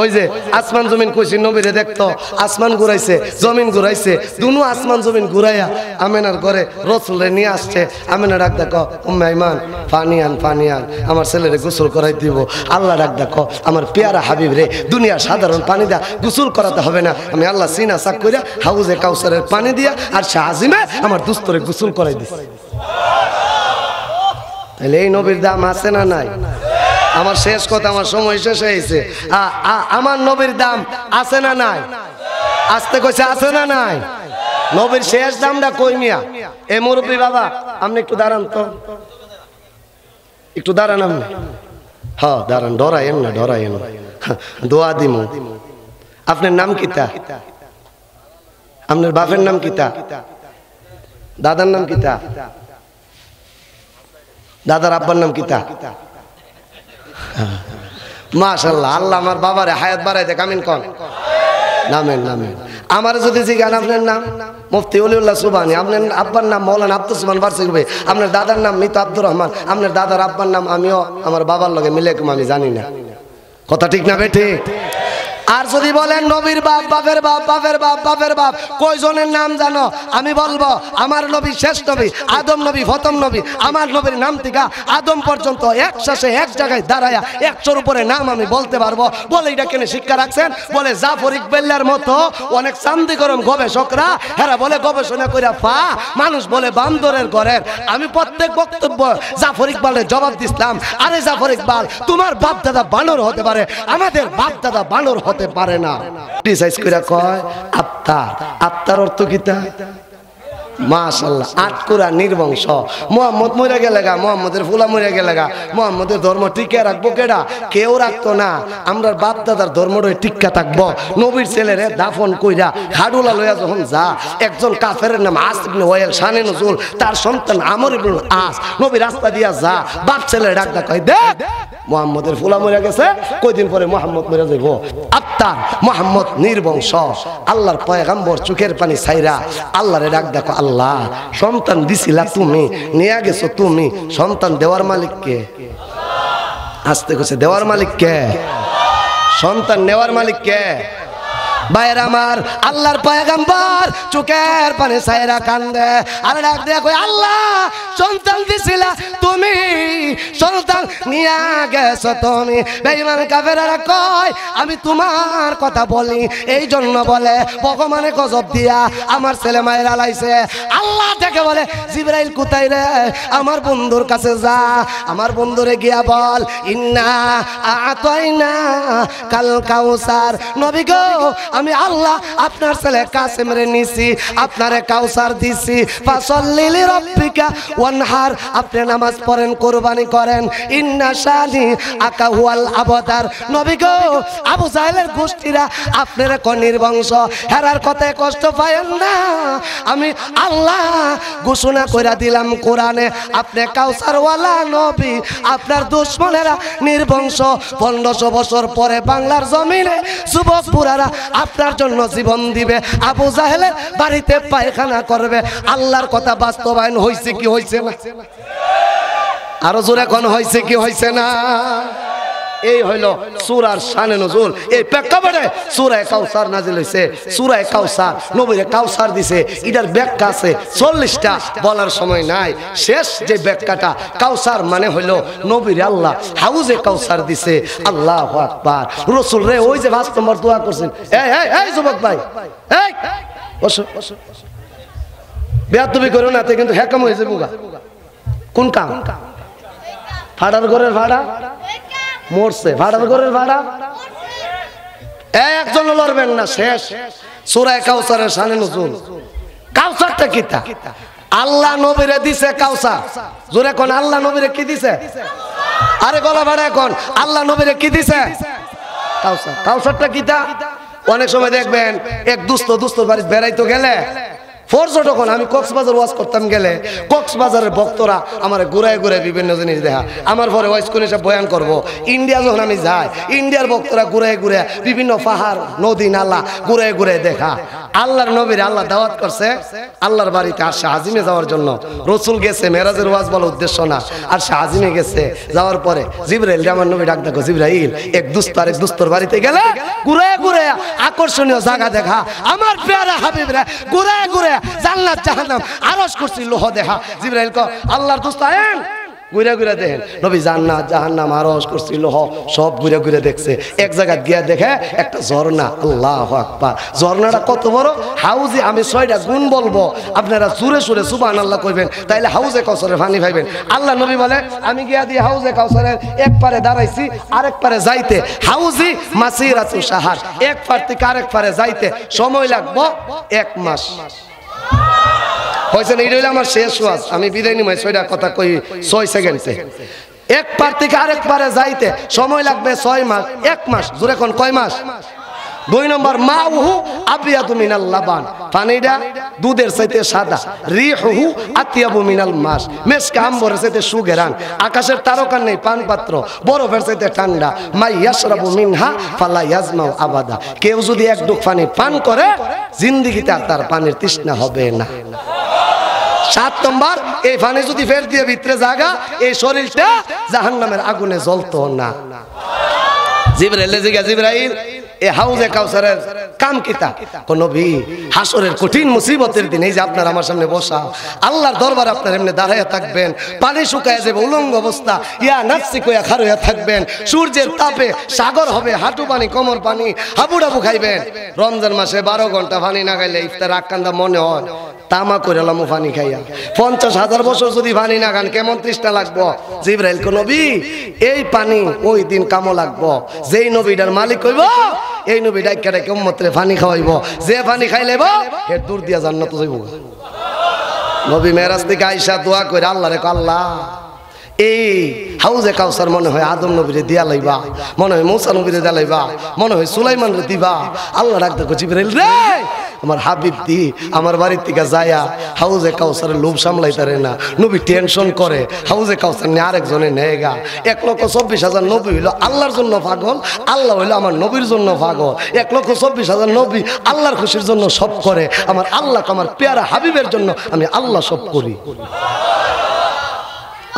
ওই যে আসমান জমিন কইছি নবীরে দেখতো, আসমান ঘুরাইছে জমিন ঘুরাইছে, দুনো আসমান জমিন ঘুরাইয়া আমেনার ঘরে রাসূলরে নিয়ে আসছে। আমেনা ডাক দেখো উম্মে আইমান পানি আন, পানি আন, আমার ছেলেরে গোসল করাই দিব। আল্লাহ ডাক দেখো আমার পেয়ারা হাবিব রে, দুনিয়া সাধারণ পানি দা গোসল করাতে হবে না, আমি আল্লাহ সিনা সাক কইরা হাউজে কাউসারের পানি দিয়া আর শাহজিমে আমার দুস্তরে গোসল করাই দিছে। তাহলে এই নবীর দাম আছে না নাই? আমার শেষ কথা, আমার সময় শেষ হয়েছে। আমার নবীর দাম আছে না নাই? আসতে কইছে আছে না নাই? নবীর শেষ দামটা কই মিয়া? এ মুরব্বী বাবা আপনি একটু দাঁড়ান তো, একটু দাঁড়ান আপনি। হ্যাঁ দাঁড়ান, ডরাইন না, ডরাইন না, দোয়া দিমু। আপনার নাম কিতা? আপনার বাপের নাম কিতা? দাদার নাম কিতা? দাদার আব্বার নাম কিতা? মাশাআল্লাহ, আল্লাহ আমার বাবারে হায়াত বাড়াই দেখ, আমিন কোন নামেন নামেন। আমার যদি জিজ্ঞান আপনার নাম মুফতি ওলিউল্লাহ সুবহানী, আপনার আব্বার নাম মৌলানা আব্দুল সুবহান ফারসি ভাই, আপনার দাদার নাম মৃত আব্দুর রহমান, আপনার দাদার আব্বার নাম আমিও আমার বাবার লগে মিলে আমি জানি না। কথা ঠিক না বেঠিক? আর যদি বলেন নবীর বাপ, বাপের বাপ, বাপের বাপ, বাপের বাপ, কয়জনের নাম জানো? আমি বলবো আমার নবী শেষ নবী, আদম নবী প্রথম নবী। আমার নবীর নাম থেকে আদম পর্যন্ত একসাথে এক জায়গায় দাঁড়ায়া 100-র উপরে নাম আমি বলতে পারবো। বলে এটা কেন শিক্ষা রাখছেন? বলে জাফর ইকবালের মতো অনেক চান্দি গরম গবেষকরা হেরা বলে গবেষণা করে মানুষ বলে বান্দরের ঘরের। আমি প্রত্যেক বক্তব্য জাফর ইকবালের জবাব দিলাম, আরে জাফর ইকবাল তোমার বাপ দাদা বানর হতে পারে, আমাদের বাপ দাদা বানর হতে পারে না। ডিসাইজ কইরা কয় আত্মার, আত্মার অর্থ কিতা? মাশাআল্লাহ, আটকুরা নির্বংশ। মুহাম্মদ মরে গেলে গা, মুহাম্মদের ফুলা মরে গেলে গা, মুহাম্মদের ধর্ম টিকে রাখবো কেডা? কেউ রাখতো না। আমরা বাপ দাদার ধর্মটাই টিক্কা থাকবো। নবীর ছেলেরে দাফন কইরা হাডুলা লইয়া যখন যা, একজন কাফেরের নাম আস ইবনে ওয়াইল শানে নজুল, তার সন্তান আমর ইবনে আস নবী রাস্তা দিয়া যা, বাপ ছেলে ডাক দা কয় দেখ মুহাম্মদের ফুলা মরে গেছে, কয়দিন পরে মুহাম্মদ মরে যাইব। আত্মা মুহাম্মদ নির্বংশ, আল্লাহর পয়গাম্বর চোখের পানি ছাইরা আল্লাহরে ডাক দেখো আল্লাহ সন্তান দিছিলা তুমি, নিয়ে গেছো তুমি, সন্তান দেওয়ার মালিক কে? আসতে কইছে দেওয়ার মালিক কে? সন্তান নেওয়ার মালিক কে? ভাইয়ের আমার, আল্লাহর পয়গাম্বর চোখের পানি ছাইরা কান্দে আর ডাক দেয়া কই আল্লাহ সন্তান দিছিলা তুমি, সন্তান নিয়া গেছো তুমি। বেঈমান কাফেররা কয় আমি তোমার কথা বলি, এই জন্য বলে ভগবানে গজব দিয়া আমার ছেলে মায়ের আলাইছে। আল্লাহ থেকে বলে জিবরাইল কোথায় রে? আমার বন্ধুর কাছে যা, আমার বন্ধুরে গিয়া বল ইন্না আতাইনা কাল কাউসার। নবী গো আমি আল্লাহ আপনার ছেলে কাসেম রে নিছি, আপনারে কাউসার দিছি। ফাসাল্লি লিরাব্বিকা ওয়ানহার, আপনি নামাজ পড়েন, কুরবানি করেন। ইন্না শানি আকা হুয়াল আবতার। নবী গো আবু জাহেলের গোষ্ঠীরা আপনারা কোন নির্বংশ, হেরার কথায় কষ্ট পায়েন না। আমি আল্লাহ ঘোষণা কইরা দিলাম কোরআনে আপনি কাউসারওয়ালা নবী, আপনার দুশমনেরা নির্বংশ। 1500 বছর পরে বাংলার জমিনে যুবক পুরারা আপনার জন্য জীবন দিবে, আবু জাহেলের বাড়িতে পায়খানা করবে। আল্লাহর কথা বাস্তবায়ন হয়েছে কি হয়েছে না? আরো জোরে কোন হয়েছে কি হয়েছে না? এই হইল সূরার শানে নজুল। এই প্রেক্ষাপটে সূরা কাউসার নাজিল হইছে। সূরা কাউসার নবীরে কাউসার দিছে, এটার ব্যাখ্যা আছে 40টা, বলার সময় নাই। শেষ যে ব্যাখ্যাটা, কাউসার মানে হইল নবীরে আল্লাহ হাউজে কাউসার দিছে। আল্লাহু আকবার। রাসূল রে ওই যে 5 নম্বর দোয়া করছেন, এই এই এই যুবক ভাই, এই বসো, বেয়াদবি করো না, তে কিন্তু হেকাম হয়ে যাবে। কোন কাম? ফাড়ার ঘরের ভাড়া মরছে, ভাড়ার ঘরের ভাড়া একজন লড়বেন না। শেষ সূরা কাউসারের শানে নজুল। কাউসারটা কিতা? আল্লাহ নবীরে দিছে কাউসার। জোরে কোন আল্লাহ নবীরে কি দিছে? আরে গলা ভাড়া এখন আল্লাহ নবীরে কি দিছে? কাউসার। কাউসারটা কিটা? অনেক সময় দেখবেন এক দুস্থ বাড়ি বেড়াইতে গেলে পর্যটক, আমি কক্সবাজার ওয়াজ করতাম গেলে কক্সবাজারের ভক্তরা আমার ঘুরায় ঘুরায় বিভিন্ন জিনিস দেখা। আমার পরে ওয়াজ করে সব বয়ান করবো। ইন্ডিয়া যখন আমি যাই, ইন্ডিয়ার ভক্তরা ঘুরায় ঘুরে বিভিন্ন পাহাড় নদী নালা ঘুরায় ঘুরায় দেখা। আল্লাহর নবীর আল্লাহ দাওয়াত করছে আল্লাহর বাড়িতে আর শাহজিমে যাওয়ার জন্য। রসুল গেছে মেরাজের ওয়াজ বলার উদ্দেশ্য না, আর শাহজিমে গেছে। যাওয়ার পরে জিবরাইল আমার নবী ডাক দেখো, জিবরাইল এক দুস্তর বাড়িতে গেলে ঘুরে ঘুরে আকর্ষণীয় জায়গা দেখা। আমার প্যারা হাবিবরা ঘুরে ঘুরে জান্নাত জাহান্নাম আরশ কুরসি লোহ দেখা। জিবরাইল কো আল্লাহর দোস্ত আয়েন ঘুরে ঘুরে দেখেন। নবী জান্নাত জাহান্নাম আরশ কুরসি লোহ সব ঘুরে ঘুরে দেখছে। এক জায়গায় গিয়া দেখে একটা ঝর্ণা। আল্লাহু আকবার! ঝর্ণাটা কত বড়! হাউজে আমি 6টা গুণ বলবো, আপনারা জোরে সুরে সুবহানাল্লাহ কইবেন, তাইলে হাউজে কাউসারের পানি পাইবেন। আল্লাহ নবী বলে আমি গিয়া দিয়ে হাউজে কাউসারের এক পারে দাঁড়াইছি, আরেক পারে যাইতে হাউজি মাসিরাতু শাহর, এক পার থেকে আরেক পারে যাইতে সময় লাগবে 1 মাস। হয়েছে না? এটা হইলে আমার শেষ ওয়াজ, আমি বিদায় নিমাই 6টা কথা কই 6 সেকেন্ডে। এক পার থেকে আরেক পারে যাইতে সময় লাগবে 6 মাস, 1 মাস। জোরে কোন কয় মাস? 2 নম্বর মাউহু আবিয়াদু মিনাল লাবান, পানিটা দুধের চাইতে সাদা। রিহুহু আতিয়াবু মিনাল মাস, মেশকা আম্বরের চাইতে সুগেরান। আকাশের তারকার নেই পান পাত্র, বরফের চাইতে ঠান্ডা। মাই ইয়াশরাবু মিনহা ফালা ইয়াজমাউ আবাদা, কেউ যদি এক ডুব পানি পান করে জিন্দেগিতে তার পানির তৃষ্ণা হবে না। 7 নম্বর, এই পানি যদি ফের দিয়ে ভিতরে জায়গা, এই শরীরটা জাহান্নামের আগুনে জ্বলতো না। জিবরাইল জিজ্ঞাসা, জিবরাইল এই হাউজে কাউসারের কাম কিতা? কোন নবী হাসরের কঠিন মুসিবতের দিন এই যে আপনার আমার সামনে বসা, আল্লাহর দরবারে আপনার এমনি দাঁড়াইয়া থাকবেন, পানি শুকায় যাবে উলঙ্গ অবস্থা, ইয়া নাফসি কইয়া খারইয়া থাকবেন, সূর্যের তাপে সাগর হবে হাঁটু পানি কোমর পানি, হাবুডাবু খাইবেন। রমজান মাসে 12 ঘন্টা পানি না খাইলে ইফতার আকান্দা মনে হয় তামা করে লামু পানি খাইয়া। 50,000 বছর যদি পানি না খান কেমন তৃষ্ণা লাগবো? জিবরাইল কো নবী এই পানি ওই দিন কামো লাগবো যেই নবীটার মালিক হইব, এই নবী ডাইকা ডাইকা উম্মতরে পানি খাওয়াইব, যে পানি খাইলেব এর দূর দিয়া জান্নাতে যাইব। নবী মেরাজ থেকে আইসা দোয়া করে আল্লাহ রে, আল্লাহ এই হাউজে কাউসার মনে হয় আদম নবীরে দিয়া লাইবা, মনে হয় মূসা নবীরে দিয়া লাইবা, মনে হয় সুলাইমান রে দিবা। আল্লাহ ডাক দেখো, জিবরাইল রে আমার হাবিব দি আমার বাড়ির থেকে যায়া হাউজে কাউসারের লোভ সামলাইতারে না। নবী টেনশন করে হাউজে কাউসার নিয়ে আরেকজনে নেগা। 1,24,000 নবী হইলো আল্লাহর জন্য পাগল, আল্লাহ হইলো আমার নবীর জন্য পাগল। 1,24,000 নবী আল্লাহর খুশির জন্য সব করে, আমার আল্লাহ আমার পেয়ারা হাবিবের জন্য আমি আল্লাহ সব করি।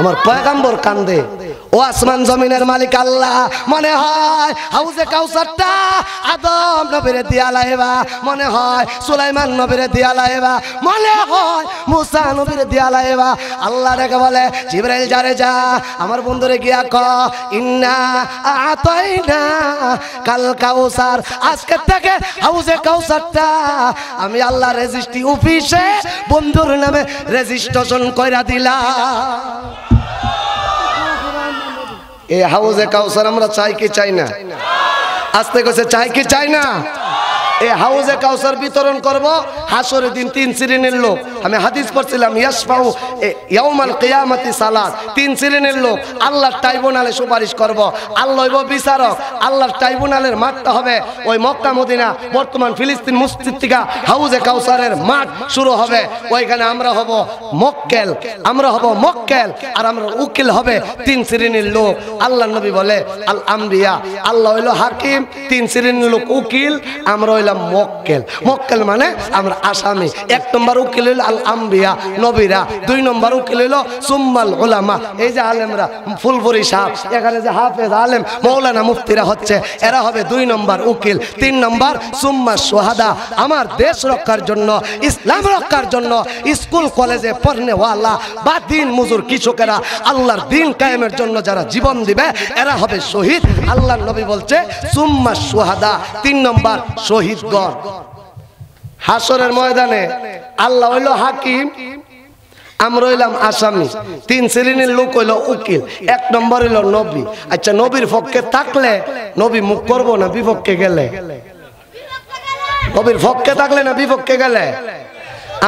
আমার পয়গাম্বর কান্দে, ও আসমান জমিনের মালিক আল্লাহ, মনে হয় হাউজে কাউসারটা আদম নবীরে দিয়া লাইবা, মনে হয় সুলাইমান নবীরে দিয়া লাইবা, মনে হয় মুসা নবীরে দিয়া লাইবা। আল্লাহ রেখে বলে, জিবরাইল যারে যা আমার বন্ধুরে গিয়া ক ইন্না আতাইনা কাল কাউসার, আজকে থেকে হাউজে কাউসারটা আমি আল্লাহ রেজিস্ট্রি অফিসে বন্ধুর নামে রেজিস্ট্রেশন কইরা দিলাম। এই হাউজে কাউসার আমরা চাই কি চাই না? আস্তে কইছে চাই কি চাই না? এই হাউজে কাউসার বিতরণ করব হাসরের দিন 3 শ্রেণীর লোক। আমি হাদিস পড়ছিলাম, ইয়াসফাউ ইয়াউমাল কিয়ামতি সালাত, 3 শ্রেণীর লোক আল্লাহর ট্রাইব্যুনালে সুপারিশ করব। আল্লাহ হইব বিচারক, আল্লাহর ট্রাইব্যুনালের মাঠটা হবে ওই মক্কা মদিনা বর্তমান ফিলিস্তিন মসজিদ থেকে হাউজে কাউসারের মাঠ শুরু হবে। ওইখানে আমরা হব মক্কেল, আমরা হব মক্কেল, আর আমরা উকিল হবে 3 শ্রেণীর লোক। আল্লাহর নবী বলে আল আম্বিয়া, আল্লাহ হইল হাকিম, 3 শ্রেণীর লোক উকিল, আমরা হইলাম মক্কেল। মক্কেল মানে আমরা আসামি। 1 নম্বর উকিল হইল আল আম্বিয়া নবীরা, 2 নম্বর উকিল হইল সুম্মাল উলামা, এই যে আলেমরা ফুলপুরি সাহেব, এখানে যে হাফেজ আলেম মৌলানা মুফতিরা হচ্ছে, এরা হবে 2 নম্বর উকিল। 3 নম্বর সুম্মা সোহাদা, আমার দেশ রক্ষার জন্য ইসলাম রক্ষার জন্য স্কুল কলেজে পড়নেওয়ালা বা দিন মজুর কৃষকেরা আল্লাহর দিন কায়েমের জন্য যারা জীবন দিবে এরা হবে শহীদ। আল্লাহর নবী বলছে সুম্মা সোহাদা, 3 নম্বর শহীদ। হাসরের ময়দানে আল্লাহ হইল হাকিম, আমরা হইলাম আসামি, 3 শ্রেণীর লোক হইল উকিল, 1 নম্বর হইল নবী। আচ্ছা, নবীর পক্ষে থাকলে নবী মুখ করবো না বিপক্ষে গেলে? নবীর পক্ষে থাকলে না বিপক্ষে গেলে?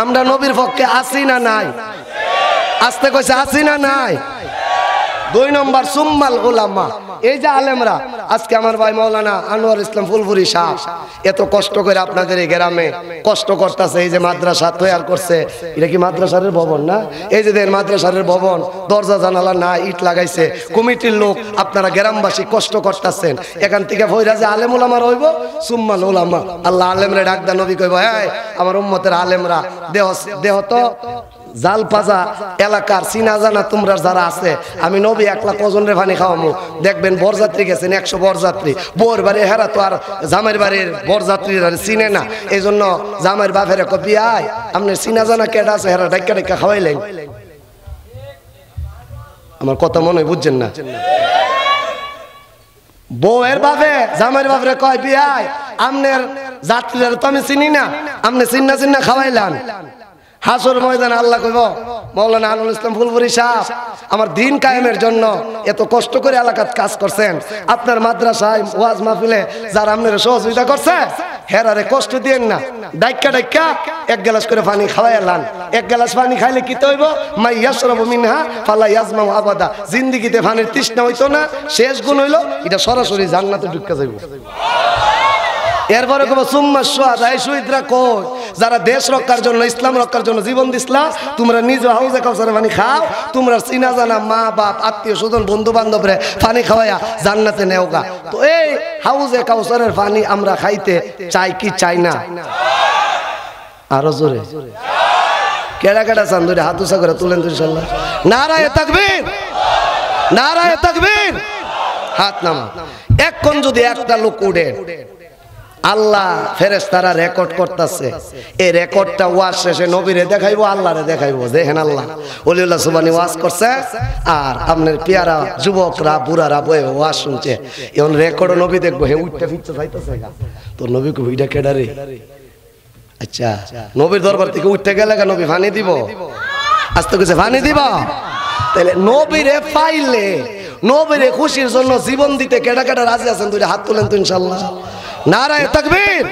আমরা নবীর পক্ষে আছি না নাই? আসতে কইছে আছি না নাই? 2 নম্বর সুম্মাল উলামা, এই যে আলেমরা। আজকে আমার ভাই মাওলানা আনোয়ার ইসলাম ফুলপুরি সাহেব এত কষ্ট করে আপনাদের এই গ্রামে কষ্ট করতেছে। এই যে মাদ্রাসা তৈরি করছে, এটা কি মাদ্রাসার ভবন না? এই যে মাদ্রাসার ভবন, দরজা জানালা না, ইট লাগাইছে কমিটির লোক। আপনারা গ্রামবাসী কষ্ট করতেছেন, এখান থেকে ভইরা যে আলেম উলামা রইব, সুম্মাল উলামা। আল্লাহ আলেমরে ডাক দা, নবী কইব এই আমার উম্মতের আলেমরা দেহ দেহ তো জালপাজা এলাকার চিনা জানা তোমরা যারা আছে, আমি নবী একলা কজনের পানি খাওয়ামু। দেখবেন বরযাত্রী গেছেন 100 বরযাত্রী, বউর বাড়ি হেরা তো আর জামাইয়ের বাড়ির বরযাত্রীরা চিনে না। এই জন্য জামাইয়ের বাপের কপি আয় আপনার চিনা জানা কেডা আছে হেরা ডাক্কা ডাক্কা খাওয়াইলেন। আমার কথা মনে হয় বুঝছেন না? বউয়ের বাপে জামাইয়ের বাপরে কয় বিয়াই আমনের যাত্রীরা তো আমি চিনি না, আপনি চিন্না চিন্না খাওয়াইলান। হাসর ময়দানে আল্লাহ কইব মাওলানা আনোয়ার ইসলাম ফুলপুরি সাহেব আমার দিন কায়েমের জন্য এত কষ্ট করে এলাকাত কাজ করছেন, আপনার মাদ্রাসায় ওয়াজ মাহফিলে যারা আপনারা সহযোগিতা করছে হেরারে কষ্ট দিয়েন না। ডাক্কা ডাক্কা 1 গ্লাস করে পানি খাওয়াইলান। 1 গ্লাস পানি খাইলে কি হইব? মাই ইয়াশরাবু মিনহা ফালা ইয়াজমাউ আবাদা। জিন্দেগিতে পানির তৃষ্ণা হইতো না, শেষ গুণ হইল এটা সরাসরি জান্নাতে ঢুকে যাইব। এরপরে কব সুম্মা শুহাদা, এই শহীদরা কই যারা দেশ রক্ষার জন্য ইসলাম রক্ষার জন্য জীবন দিছলা, তোমরা নিজ হাউজে কাউসারে পানি খাও, তোমরা চিনা জানা মা বাপ আত্মীয় স্বজন বন্ধু বান্ধবরে পানি খাওয়াইয়া জান্নাতে নেওগা। তো এই হাউজে কাউসারের পানি আমরা খাইতে চাই কি চাই না? আরো জোরে কেডা কেডা চান ধরে হাত উঁচা করে তুলেন তো ইনশাআল্লাহ। নারায়ে তাকবীর, নারায়ে তাকবীর, হাত নামা। এখন যদি একটা লোক উঠে, আল্লাহ ফেরেশতারা রেকর্ড করতেছে, এই রেকর্ডটা ওয়াজ শেষে নবীরে দেখাইবো, আল্লাহরে দেখাইবো। দেখেন আল্লাহ ওলিউল্লাহ সুবহানি ওয়াজ করছে আর আপনার পিয়ারা যুবকরা বুড়ারা বয়ে ওয়াজ শুনছে। এখন রেকর্ড নবী দেখবো, হে উঠতে ফিরতে যাইতেছে তোর নবী কো ভিডা কেডা রে? আচ্ছা নবীর দরবার থেকে উঠতে গেলে নবী পানি দিব? আস্তে কিছু পানি দিব? তাহলে নবীরে পাইলে নবীরে খুশির জন্য জীবন দিতে কেডা কেডা রাজি আছেন? দুইটা হাত তুলেন তো ইনশাআল্লাহ। নারায়ে তাকবীর।